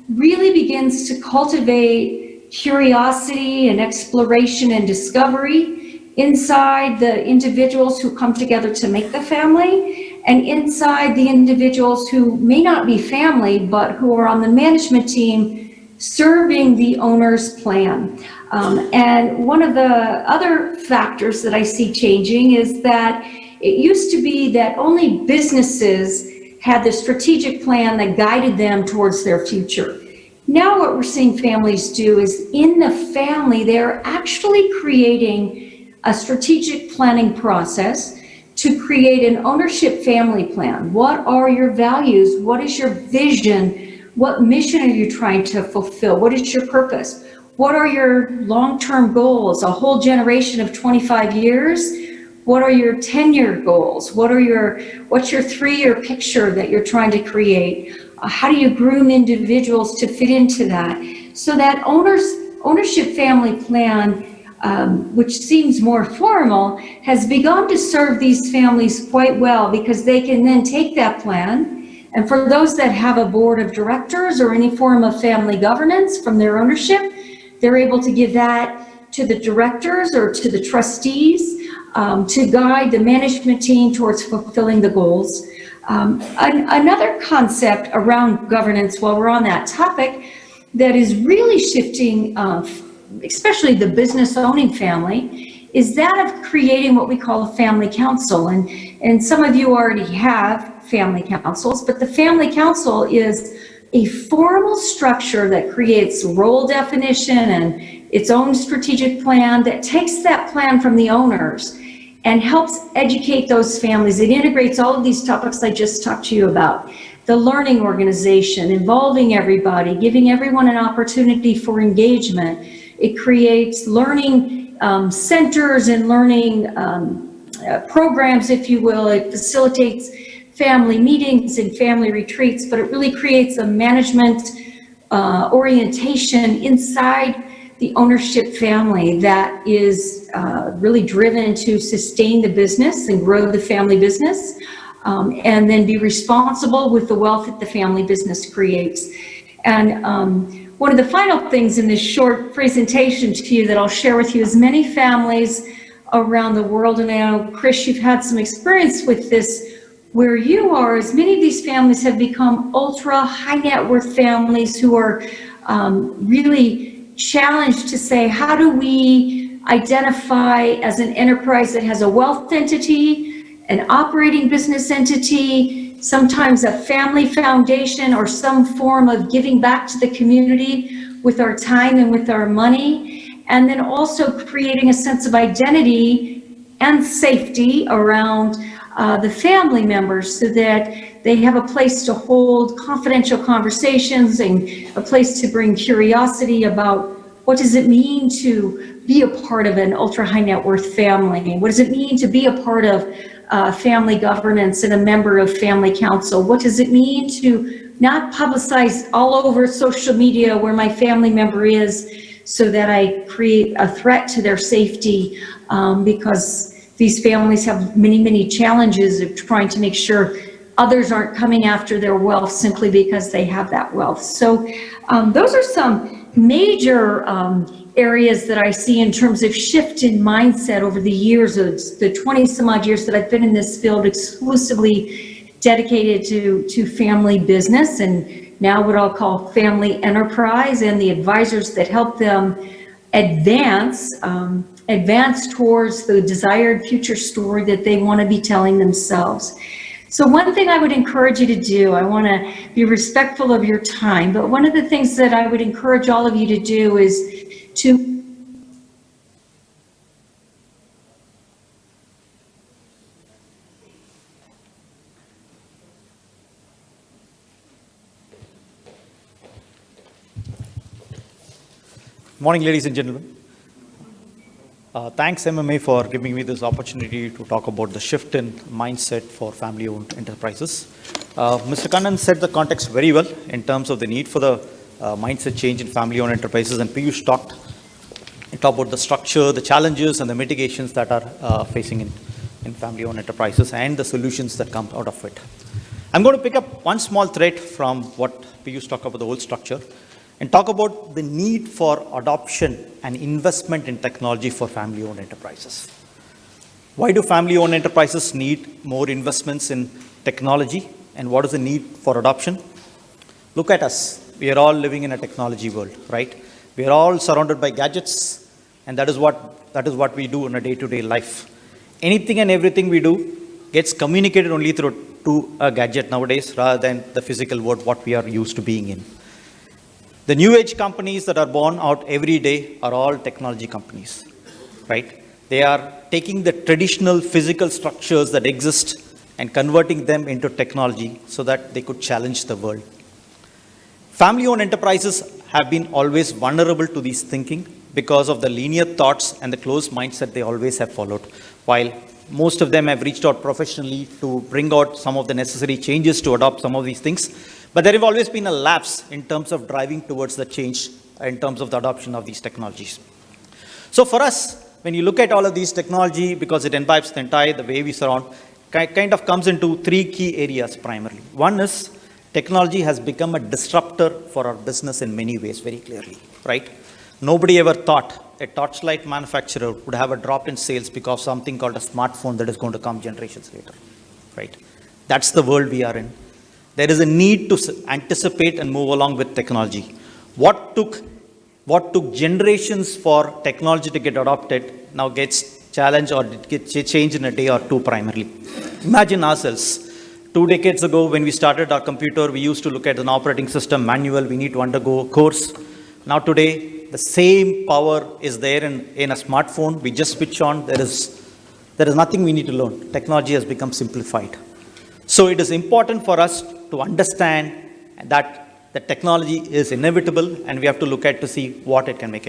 really begins to cultivate curiosity and exploration and discovery inside the individuals who come together to make the family, and inside the individuals who may not be family, but who are on the management team serving the owner's plan. And one of the other factors that I see changing is that it used to be that only businesses had the strategic plan that guided them towards their future. Now what we're seeing families do is in the family, they're actually creating a strategic planning process to create an ownership family plan. What are your values? What is your vision? What mission are you trying to fulfill? What is your purpose? What are your long-term goals? A whole generation of 25 years? What are your 10-year goals? what's your 3-year picture that you're trying to create? How do you groom individuals to fit into that? So that ownership family plan, which seems more formal, has begun to serve these families quite well, because they can then take that plan, and for those that have a board of directors or any form of family governance from their ownership, they're able to give that to the directors or to the trustees to guide the management team towards fulfilling the goals. Another concept around governance, while we're on that topic, that is really shifting, especially the business owning family, is that of creating what we call a family council. And some of you already have family councils, but the family council is a formal structure that creates role definition and its own strategic plan that takes that plan from the owners and helps educate those families. It integrates all of these topics I just talked to you about. The learning organization, involving everybody, giving everyone an opportunity for engagement. It creates learning centers and learning programs, if you will. It facilitates family meetings and family retreats, but it really creates a management orientation inside the ownership family that is really driven to sustain the business and grow the family business, and then be responsible with the wealth that the family business creates. And one of the final things in this short presentation to you that I'll share with you is many families around the world, and I know, Chris, you've had some experience with this where you are, as many of these families have become ultra high net worth families who are really challenged to say, how do we identify as an enterprise that has a wealth entity, an operating business entity, sometimes a family foundation, or some form of giving back to the community with our time and with our money, and then also creating a sense of identity and safety around the family members so that they have a place to hold confidential conversations and a place to bring curiosity about what does it mean to be a part of an ultra high net worth family? What does it mean to be a part of family governance and a member of family council? What does it mean to not publicize all over social media where my family member is so that I create a threat to their safety, because these families have many, many challenges of trying to make sure others aren't coming after their wealth simply because they have that wealth. So those are some major areas that I see in terms of shift in mindset over the years, of the 20 some odd years that I've been in this field, exclusively dedicated to family business, and now what I'll call family enterprise, and the advisors that help them advance towards the desired future story that they want to be telling themselves. So one thing I would encourage you to do, I want to be respectful of your time, but one of the things that I would encourage all of you to do is to Morning, ladies and gentlemen. Thanks, MMA, for giving me this opportunity to talk about the shift in mindset for family-owned enterprises. Mr. Kannan set the context very well in terms of the need for the mindset change in family-owned enterprises, and Piyush talked about the structure, the challenges, and the mitigations that are facing in family-owned enterprises and the solutions that come out of it. I'm going to pick up one small thread from what Piyush talked about, the whole structure, and talk about the need for adoption and investment in technology for family-owned enterprises. Why do family-owned enterprises need more investments in technology, and what is the need for adoption? Look at us. We are all living in a technology world, right? We are all surrounded by gadgets, and that is what we do in a day-to-day life. Anything and everything we do gets communicated only through a gadget nowadays, rather than the physical world, what we are used to being in. The new age companies that are born out every day are all technology companies, right? They are taking the traditional physical structures that exist and converting them into technology so that they could challenge the world. Family-owned enterprises have been always vulnerable to these thinking because of the linear thoughts and the closed mindset they always have followed, while most of them have reached out professionally to bring out some of the necessary changes to adopt some of these things. But there have always been a lapse in terms of driving towards the change in terms of the adoption of these technologies. So for us, when you look at all of these technology, because it imbibes the way we surround, kind of comes into three key areas primarily. One is technology has become a disruptor for our business in many ways, very clearly, right? Nobody ever thought a torchlight manufacturer would have a drop in sales because of something called a smartphone that is going to come generations later, right? That's the world we are in. There is a need to anticipate and move along with technology. What took generations for technology to get adopted now gets challenged or gets changed in a day or two primarily. Imagine ourselves. 2 decades ago, when we started our computer, we used to look at an operating system manual. We need to undergo a course. Now today, the same power is there in a smartphone. We just switch on. There is nothing we need to learn. Technology has become simplified. So it is important for us to understand that the technology is inevitable, and we have to look at to see what it can make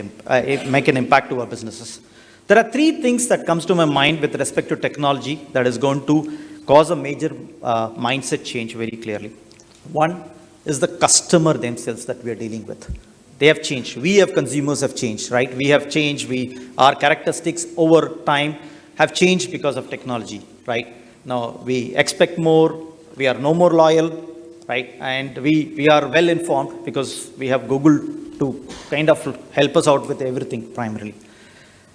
an impact to our businesses. There are 3 things that comes to my mind with respect to technology that is going to cause a major mindset change very clearly. One is the customer themselves that we are dealing with. They have changed. We have consumers have changed, right? We have changed. Our characteristics over time have changed because of technology, right? Now we expect more. We are no more loyal, right? And we are well informed because we have Google to kind of help us out with everything primarily.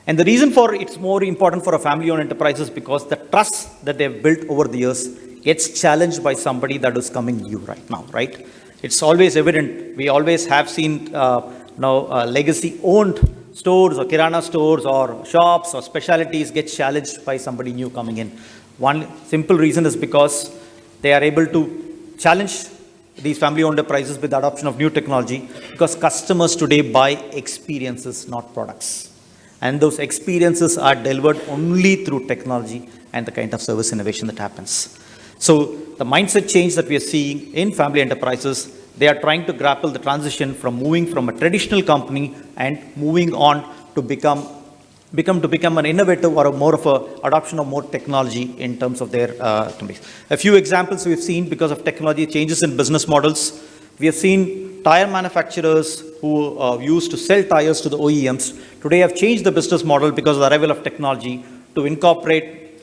And the reason for it's more important for a family-owned enterprise is because the trust that they've built over the years gets challenged by somebody that is coming new right now, right? It's always evident. We always have seen legacy-owned stores or kirana stores or shops or specialties get challenged by somebody new coming in. One simple reason is because they are able to challenge these family-owned enterprises with the adoption of new technology, because customers today buy experiences, not products. And those experiences are delivered only through technology and the kind of service innovation that happens. So the mindset change that we are seeing in family enterprises, they are trying to grapple the transition from moving from a traditional company and moving on to become an innovative or more of a adoption of more technology in terms of their companies. A few examples we've seen because of technology changes in business models. We have seen tire manufacturers who used to sell tires to the OEMs today have changed the business model because of the arrival of technology to incorporate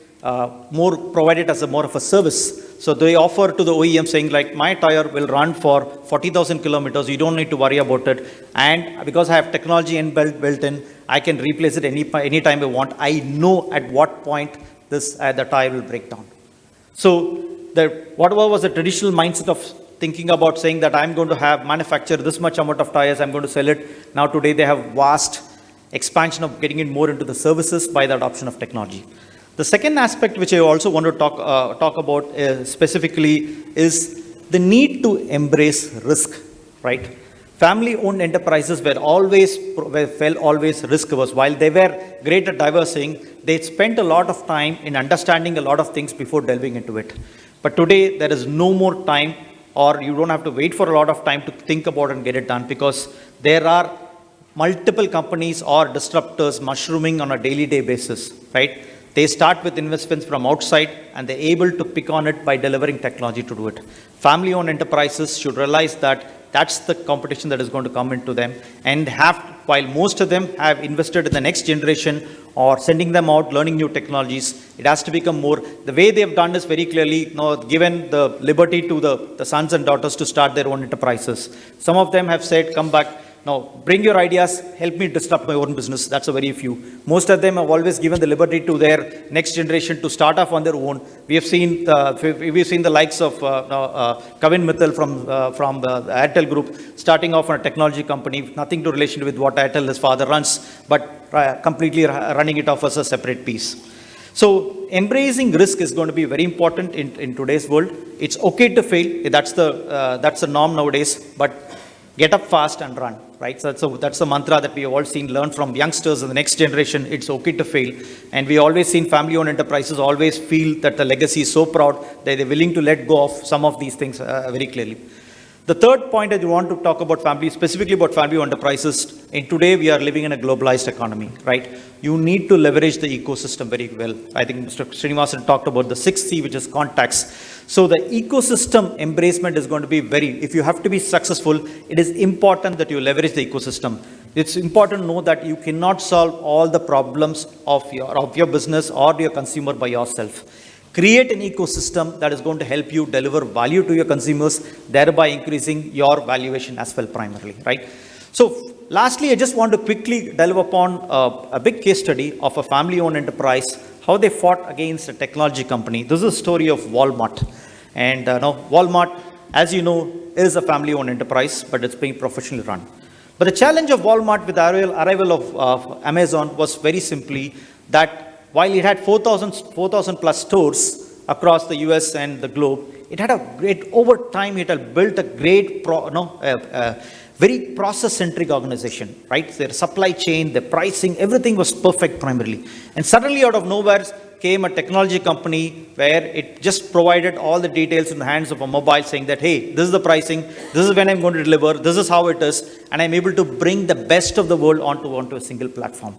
more, provide it as more of a service. So they offer to the OEM saying like, my tire will run for 40,000 kilometers. You don't need to worry about it. And because I have technology built in, I can replace it anytime I want. I know at what point the tire will break down. So whatever was the traditional mindset of thinking about saying that I'm going to have manufacture this much amount of tires, I'm going to sell it. Now today they have vast expansion of getting in more into the services by the adoption of technology. The second aspect which I also want to talk about specifically is the need to embrace risk, right? Family-owned enterprises were always risk-averse. While they were great at diversing, they spent a lot of time in understanding a lot of things before delving into it. But today there is no more time, or you don't have to wait for a lot of time to think about and get it done, because there are multiple companies or disruptors mushrooming on a daily basis, right? They start with investments from outside and they're able to pick on it by delivering technology to do it. Family-owned enterprises should realize that that's the competition that is going to come into them, and while most of them have invested in the next generation or sending them out, learning new technologies, it has to become more. The way they have done is very clearly, given the liberty to the sons and daughters to start their own enterprises. Some of them have said, come back, now bring your ideas, help me disrupt my own business. That's a very few. Most of them have always given the liberty to their next generation to start off on their own. We have seen the likes of Kavin Mittal from the Airtel group starting off on a technology company, nothing to relation with what Airtel his father runs, but completely running it off as a separate piece. So embracing risk is going to be very important in today's world. It's okay to fail. That's the norm nowadays, but get up fast and run, right? So that's the mantra that we have all seen, learn from youngsters and the next generation. It's okay to fail. And we always seen family-owned enterprises always feel that the legacy is so proud that they're willing to let go of some of these things very clearly. The third point I want to talk about specifically about family-owned enterprises. In today, we are living in a globalized economy, right? You need to leverage the ecosystem very well. I think Mr. Srinivasan talked about the 6C, which is contacts. So the ecosystem embracement is going to be if you have to be successful, it is important that you leverage the ecosystem. It's important to know that you cannot solve all the problems of your business or your consumer by yourself. Create an ecosystem that is going to help you deliver value to your consumers, thereby increasing your valuation as well primarily, right? So lastly, I just want to quickly delve upon a big case study of a family-owned enterprise, how they fought against a technology company. This is a story of Walmart. And Walmart, as you know, is a family-owned enterprise, but it's being professionally run. But the challenge of Walmart with the arrival of Amazon was very simply that while it had 4,000 plus stores across the US and the globe, It had a great, over time, it had built a great, very process-centric organization, right? Their supply chain, their pricing, everything was perfect primarily. And suddenly out of nowhere came a technology company where it just provided all the details in the hands of a mobile saying that, hey, this is the pricing, this is when I'm going to deliver, this is how it is, and I'm able to bring the best of the world onto a single platform.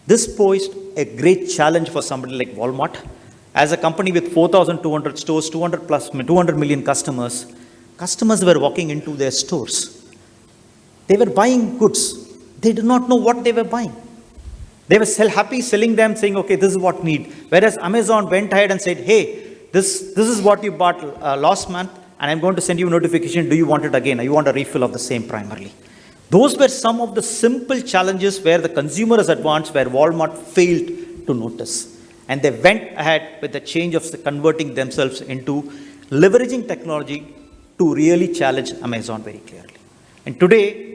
This posed a great challenge for somebody like Walmart. As a company with 4,200 stores, 200 million customers, customers were walking into their stores. They were buying goods. They did not know what they were buying. They were happy selling them, saying, okay, this is what we need. Whereas Amazon went ahead and said, hey, this is what you bought last month, and I'm going to send you a notification. Do you want it again? Or you want a refill of the same primarily? Those were some of the simple challenges where the consumer is advanced, where Walmart failed to notice. And they went ahead with the change of converting themselves into leveraging technology to really challenge Amazon very clearly. And today,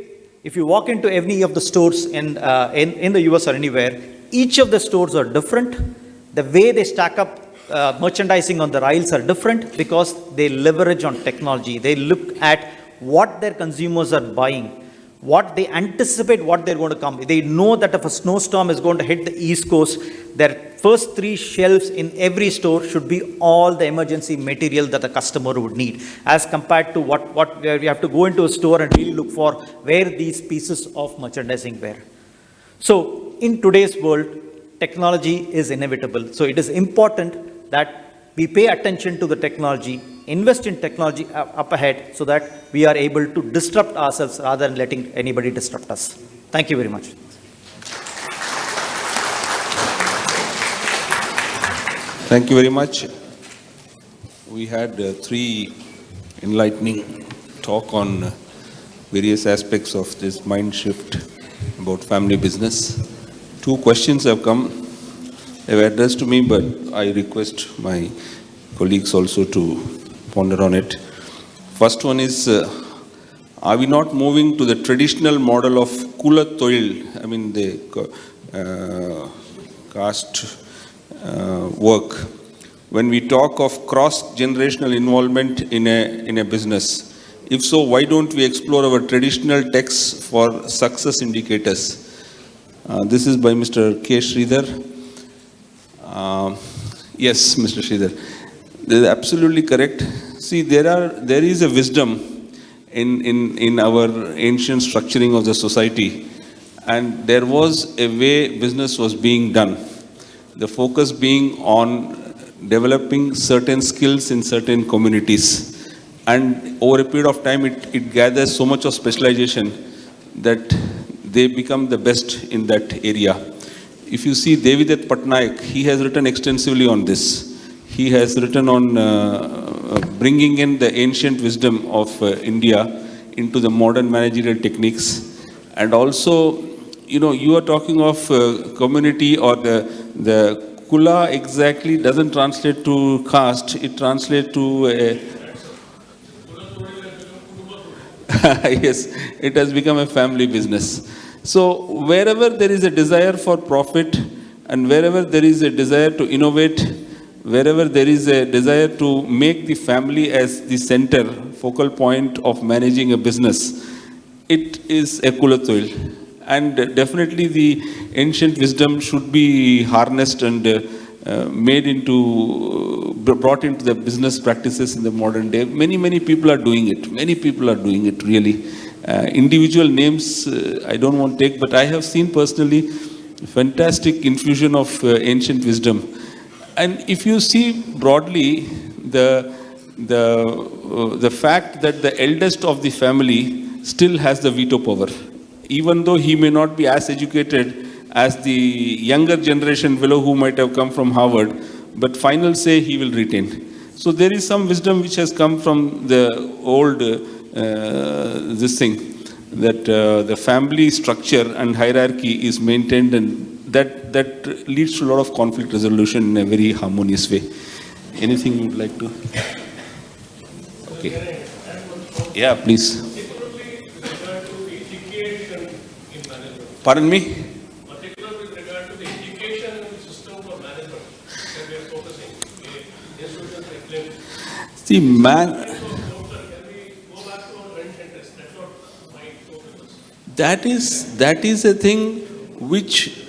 if you walk into any of the stores in the US or anywhere, each of the stores are different. The way they stack up merchandising on the aisles are different because they leverage on technology. They look at what their consumers are buying, what they anticipate, what they're going to come. They know that if a snowstorm is going to hit the East Coast, their first 3 shelves in every store should be all the emergency material that the customer would need, as compared to where we have to go into a store and really look for where these pieces of merchandising were. So in today's world, technology is inevitable. So it is important that we pay attention to the technology, invest in technology up ahead so that we are able to disrupt ourselves rather than letting anybody disrupt us. Thank you very much. Thank you very much. We had 3 enlightening talk on various aspects of this mind shift about family business. 2 questions have come. They were addressed to me, but I request my colleagues also to ponder on it. First one is, are we not moving to the traditional model of Kula Toil, I mean the caste work, when we talk of cross-generational involvement in a business? If so, why don't we explore our traditional texts for success indicators? This is by Mr. K. Sridhar. Yes, Mr. Sridhar. This is absolutely correct. See, there is a wisdom in our ancient structuring of the society, and there was a way business was being done. The focus being on developing certain skills in certain communities, and over a period of time it gathers so much of specialization that they become the best in that area. If you see Devidat Patnaik, he has written extensively on this. He has written on bringing in the ancient wisdom of India into the modern managerial techniques. And also, you are talking of community, or the Kula exactly doesn't translate to caste, it translates to yes, it has become a family business. So wherever there is a desire for profit, and wherever there is a desire to innovate, wherever there is a desire to make the family as the center, focal point of managing a business, it is a Kulatoil. And definitely the ancient wisdom should be harnessed and brought into the business practices in the modern day. Many people are doing it. Many people are doing it, really. Individual names I don't want to take, but I have seen personally fantastic infusion of ancient wisdom. And if you see broadly the fact that the eldest of the family still has the veto power, even though he may not be as educated as the younger generation fellow who might have come from Harvard, but final say he will retain. So there is some wisdom which has come from the old this thing, that the family structure and hierarchy is maintained, and that leads to a lot of conflict resolution in a very harmonious way. Anything you would like to? Okay. Yeah, please. Pardon me? Particularly with regard to the education and the system for management that we are focusing, institutions like See, man, that is a thing which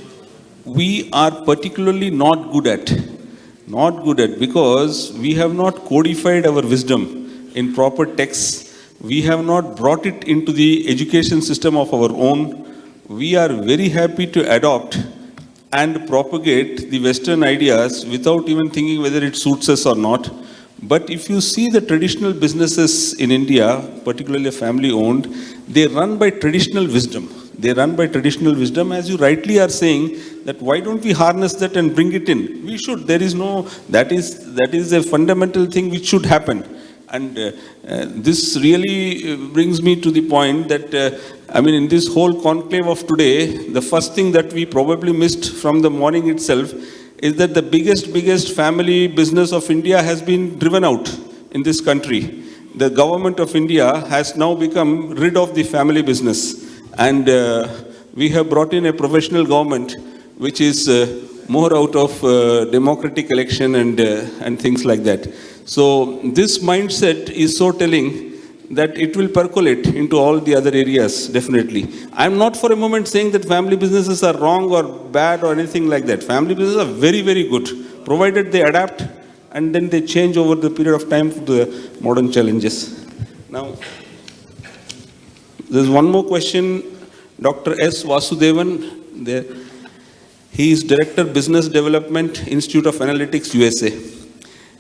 we are particularly not good at. Not good at, because we have not codified our wisdom in proper texts. We have not brought it into the education system of our own. We are very happy to adopt and propagate the Western ideas without even thinking whether it suits us or not. But if you see the traditional businesses in India, particularly family owned, they run by traditional wisdom. They run by traditional wisdom, as you rightly are saying, that why don't we harness that and bring it in? We should. There is no, that is a fundamental thing which should happen. And this really brings me to the point that, in this whole conclave of today, the first thing that we probably missed from the morning itself is that the biggest family business of India has been driven out in this country. The government of India has now become rid of the family business. And we have brought in a professional government which is more out of democratic election and things like that. So this mindset is so telling that it will percolate into all the other areas, definitely. I'm not for a moment saying that family businesses are wrong or bad or anything like that. Family businesses are very, very good, provided they adapt and then they change over the period of time to the modern challenges. Now, there's one more question. Dr. S. Vasudevan, there. He is Director Business Development, Institute of Analytics, USA.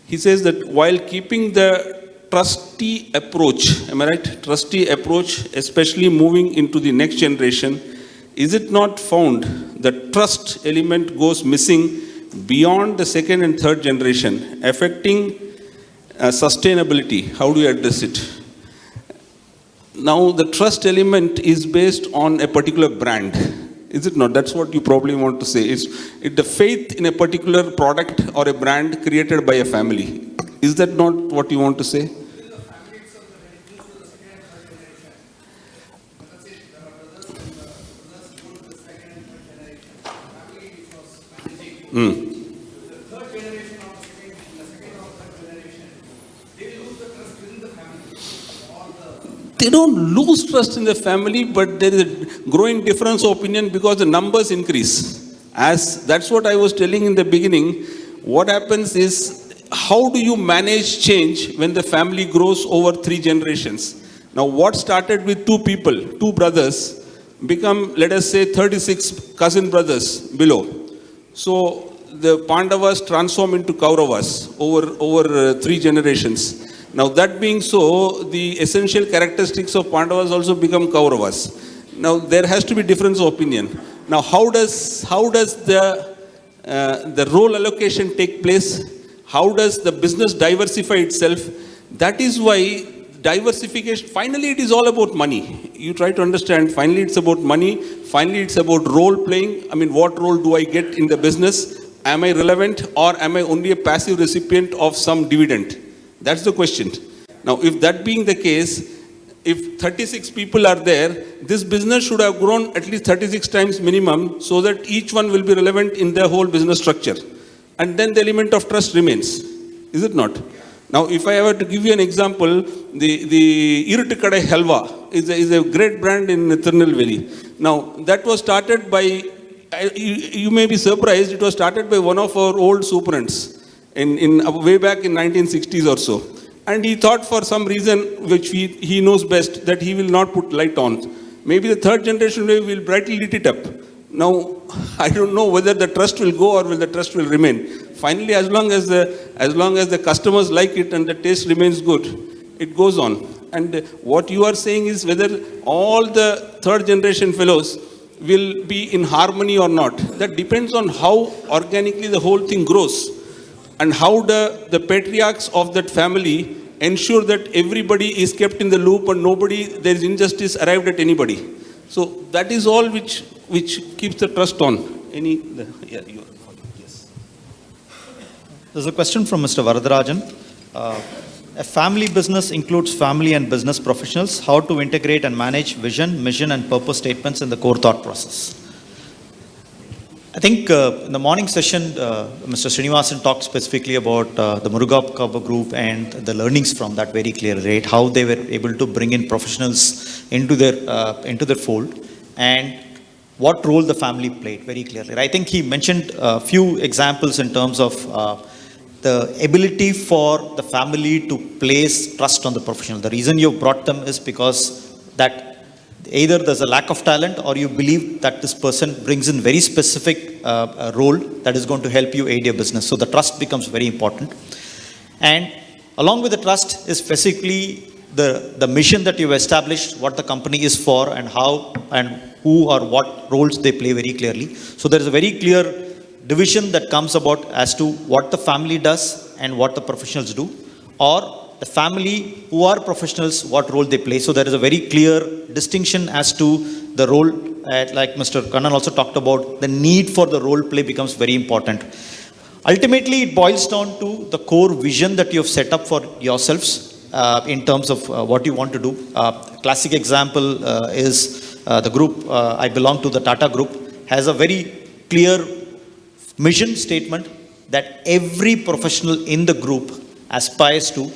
He says that while keeping the trustee approach, am I right? Trustee approach, especially moving into the next generation, is it not found the trust element goes missing beyond the second and third generation, affecting sustainability? How do you address it? Now, the trust element is based on a particular brand, is it not? That's what you probably want to say. It's the faith in a particular product or a brand created by a family. Is that not what you want to say? They don't lose trust in the family, but there is a growing difference of opinion because the numbers increase. As that's what I was telling in the beginning. What happens is, how do you manage change when the family grows over 3 generations? Now, what started with 2 people, 2 brothers, become, let us say, 36 cousin brothers below. So the Pandavas transform into Kauravas over 3 generations. Now, that being so, the essential characteristics of Pandavas also become Kauravas. Now, there has to be difference of opinion. Now, how does the role allocation take place? How does the business diversify itself? That is why diversification, finally it is all about money. You try to understand, finally it's about money, finally it's about role playing. What role do I get in the business? Am I relevant, or am I only a passive recipient of some dividend? That's the question. Now, if that being the case, if 36 people are there, this business should have grown at least 36 times minimum so that each one will be relevant in the whole business structure. And then the element of trust remains. Is it not? Now, if I were to give you an example, the Iruttukadai Halwa is a great brand in Tirunelveli. Now, that was started by, you may be surprised, it was started by one of our old superintendents in way back in 1960s or so. And he thought for some reason, which he knows best, that he will not put light on. Maybe the 3rd generation will brightly lit it up. Now, I don't know whether the trust will go or will the trust will remain. Finally, as long as the customers like it and the taste remains good, it goes on. And what you are saying is whether all the 3rd generation fellows will be in harmony or not. That depends on how organically the whole thing grows, and how the patriarchs of that family ensure that everybody is kept in the loop and there is injustice arrived at anybody. So that is all which keeps the trust on. Yes. There's a question from Mr. Varadarajan. A family business includes family and business professionals. How to integrate and manage vision, mission, and purpose statements in the core thought process? I think in the morning session, Mr. Srinivasan talked specifically about the Murugappa group and the learnings from that very clearly, right? How they were able to bring in professionals into their fold, and what role the family played very clearly. I think he mentioned a few examples in terms of the ability for the family to place trust on the professional. The reason you brought them is because that either there's a lack of talent, or you believe that this person brings in very specific role that is going to help you aid your business. So the trust becomes very important. And along with the trust is basically the mission that you've established, what the company is for, and how and who or what roles they play very clearly. So there is a very clear division that comes about as to what the family does and what the professionals do, or the family who are professionals, what role they play. So there is a very clear distinction as to the role, like Mr. Kannan also talked about, the need for the role play becomes very important. Ultimately, it boils down to the core vision that you have set up for yourselves in terms of what you want to do. Classic example is the group I belong to, the Tata Group, has a very clear mission statement that every professional in the group aspires to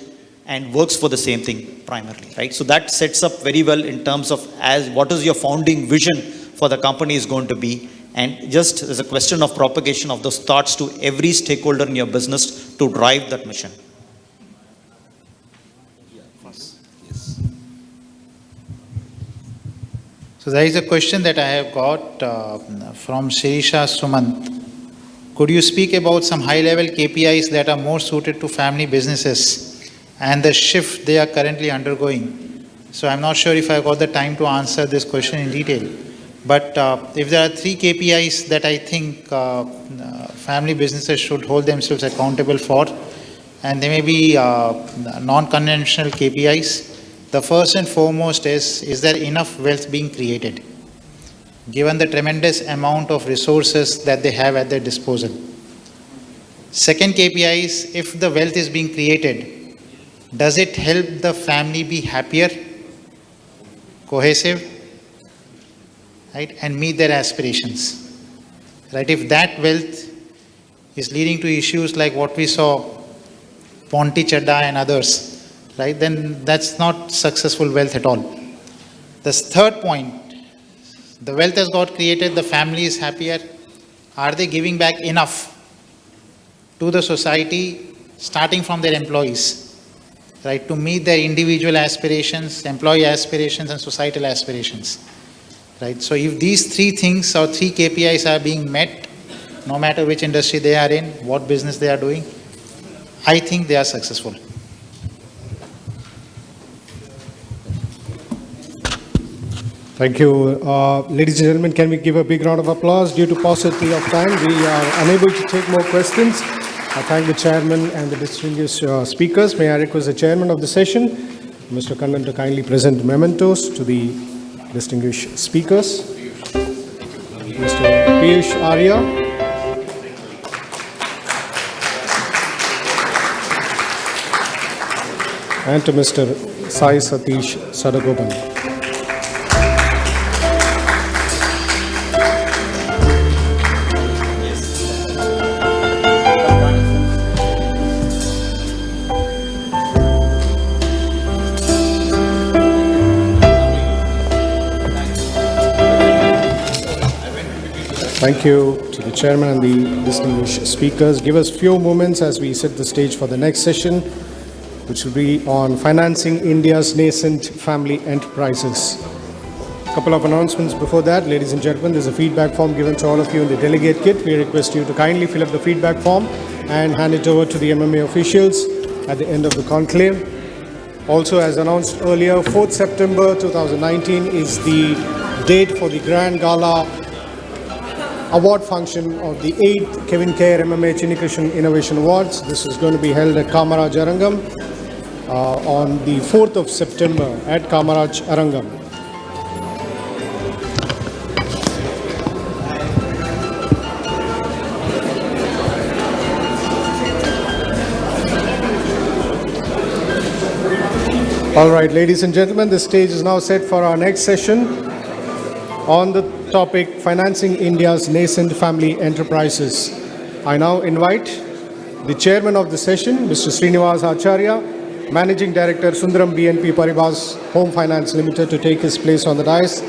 and works for the same thing primarily, right? So that sets up very well in terms of as what is your founding vision for the company is going to be, and just as a question of propagation of those thoughts to every stakeholder in your business to drive that mission. So there is a question that I have got from Shirisha Sumant. Could you speak about some high-level KPIs that are more suited to family businesses and the shift they are currently undergoing? So I'm not sure if I got the time to answer this question in detail. But if there are 3 KPIs that I think family businesses should hold themselves accountable for, and they may be non-conventional KPIs. The first and foremost is there enough wealth being created, given the tremendous amount of resources that they have at their disposal? Second KPI is, if the wealth is being created, does it help the family be happier, cohesive, right, and meet their aspirations? Right? If that wealth is leading to issues like what we saw, Ponti Chadda and others, right, then that's not successful wealth at all. The third point, the wealth has got created, the family is happier. Are they giving back enough to the society, starting from their employees, right, to meet their individual aspirations, employee aspirations, and societal aspirations, right? So if these 3 things or 3 KPIs are being met, no matter which industry they are in, what business they are doing, I think they are successful. Thank you. Ladies and gentlemen, can we give a big round of applause? Due to paucity of time, we are unable to take more questions. I thank the chairman and the distinguished speakers. May I request the chairman of the session, Mr. Kannan, to kindly present mementos to the distinguished speakers. Mr. Piyush Arya. And to Mr. Sai Satish Sadagopan. Thank you to the chairman and the distinguished speakers. Give us few moments as we set the stage for the next session, which will be on financing India's nascent family enterprises. A couple of announcements before that. Ladies and gentlemen, there's a feedback form given to all of you in the delegate kit. We request you to kindly fill up the feedback form and hand it over to the MMA officials at the end of the conclave. Also, as announced earlier, 4th September 2019 is the date for the Grand Gala award function of the 8th Kevin Kerr MMA Chinikrishnan Innovation Awards. This is going to be held at Kamaraj Arangam on the 4th of September at Kamaraj Arangam. All right, ladies and gentlemen, the stage is now set for our next session on the topic Financing India's Nascent Family Enterprises. I now invite the chairman of the session, Mr. Srinivas Acharya, Managing Director, Sundaram BNP Paribas Home Finance Limited, to take his place on the dais.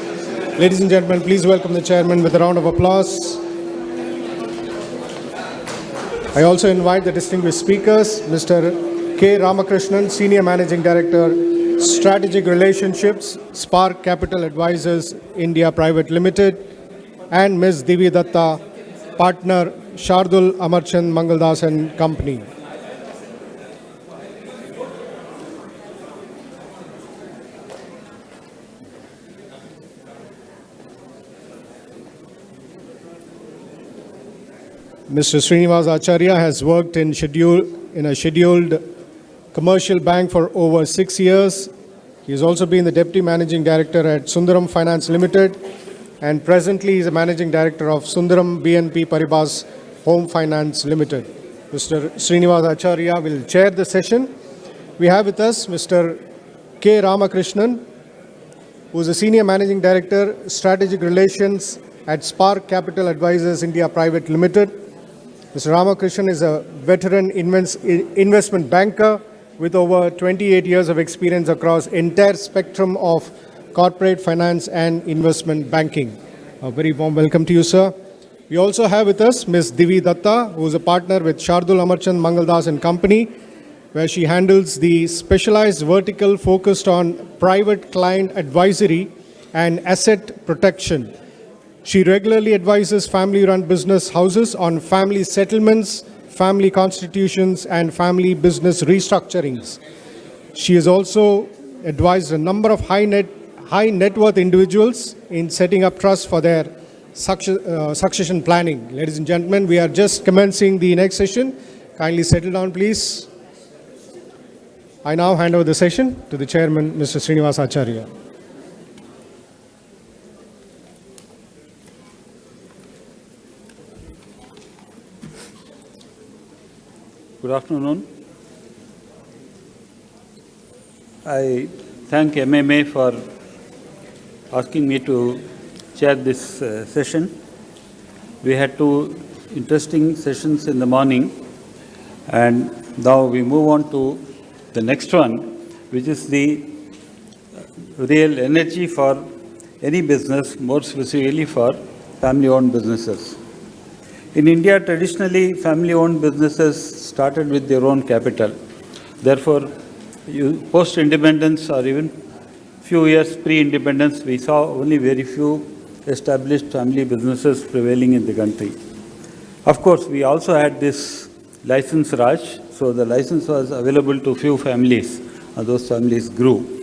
Ladies and gentlemen, please welcome the chairman with a round of applause. I also invite the distinguished speakers, Mr. K. Ramakrishnan, Senior Managing Director, Strategic Relationships, Spark Capital Advisors India Private Limited, and Ms. Divi Datta, Partner, Shardul Amarchand Mangaldas and Company. Mr. Srinivas Acharya has worked in a scheduled commercial bank for over 6 years. He has also been the Deputy Managing Director at Sundaram Finance Limited, and presently is a Managing Director of Sundaram BNP Paribas Home Finance Limited. Mr. Srinivas Acharya will chair the session. We have with us Mr. K. Ramakrishnan, who is a Senior Managing Director, Strategic Relations at Spark Capital Advisors India Private Limited. Mr. Ramakrishnan is a veteran investment banker with over 28 years of experience across entire spectrum of corporate finance and investment banking. A very warm welcome to you, sir. We also have with us Ms. Divi Datta, who is a partner with Shardul Amarchand Mangaldas and Company, where she handles the specialized vertical focused on private client advisory and asset protection. She regularly advises family-run business houses on family settlements, family constitutions, and family business restructurings. She has also advised a number of high net worth individuals in setting up trusts for their succession planning. Ladies and gentlemen, we are just commencing the next session. Kindly settle down, please. I now hand over the session to the chairman, Mr. Srinivas Acharya. Good afternoon. I thank MMA for asking me to chair this session. We had two interesting sessions in the morning, and now we move on to the next one, which is the real energy for any business, more specifically for family-owned businesses. In India, traditionally, family-owned businesses started with their own capital. Therefore, post-independence or even few years pre-independence, we saw only very few established family businesses prevailing in the country. Of course, we also had this license Raj, so the license was available to few families, and those families grew.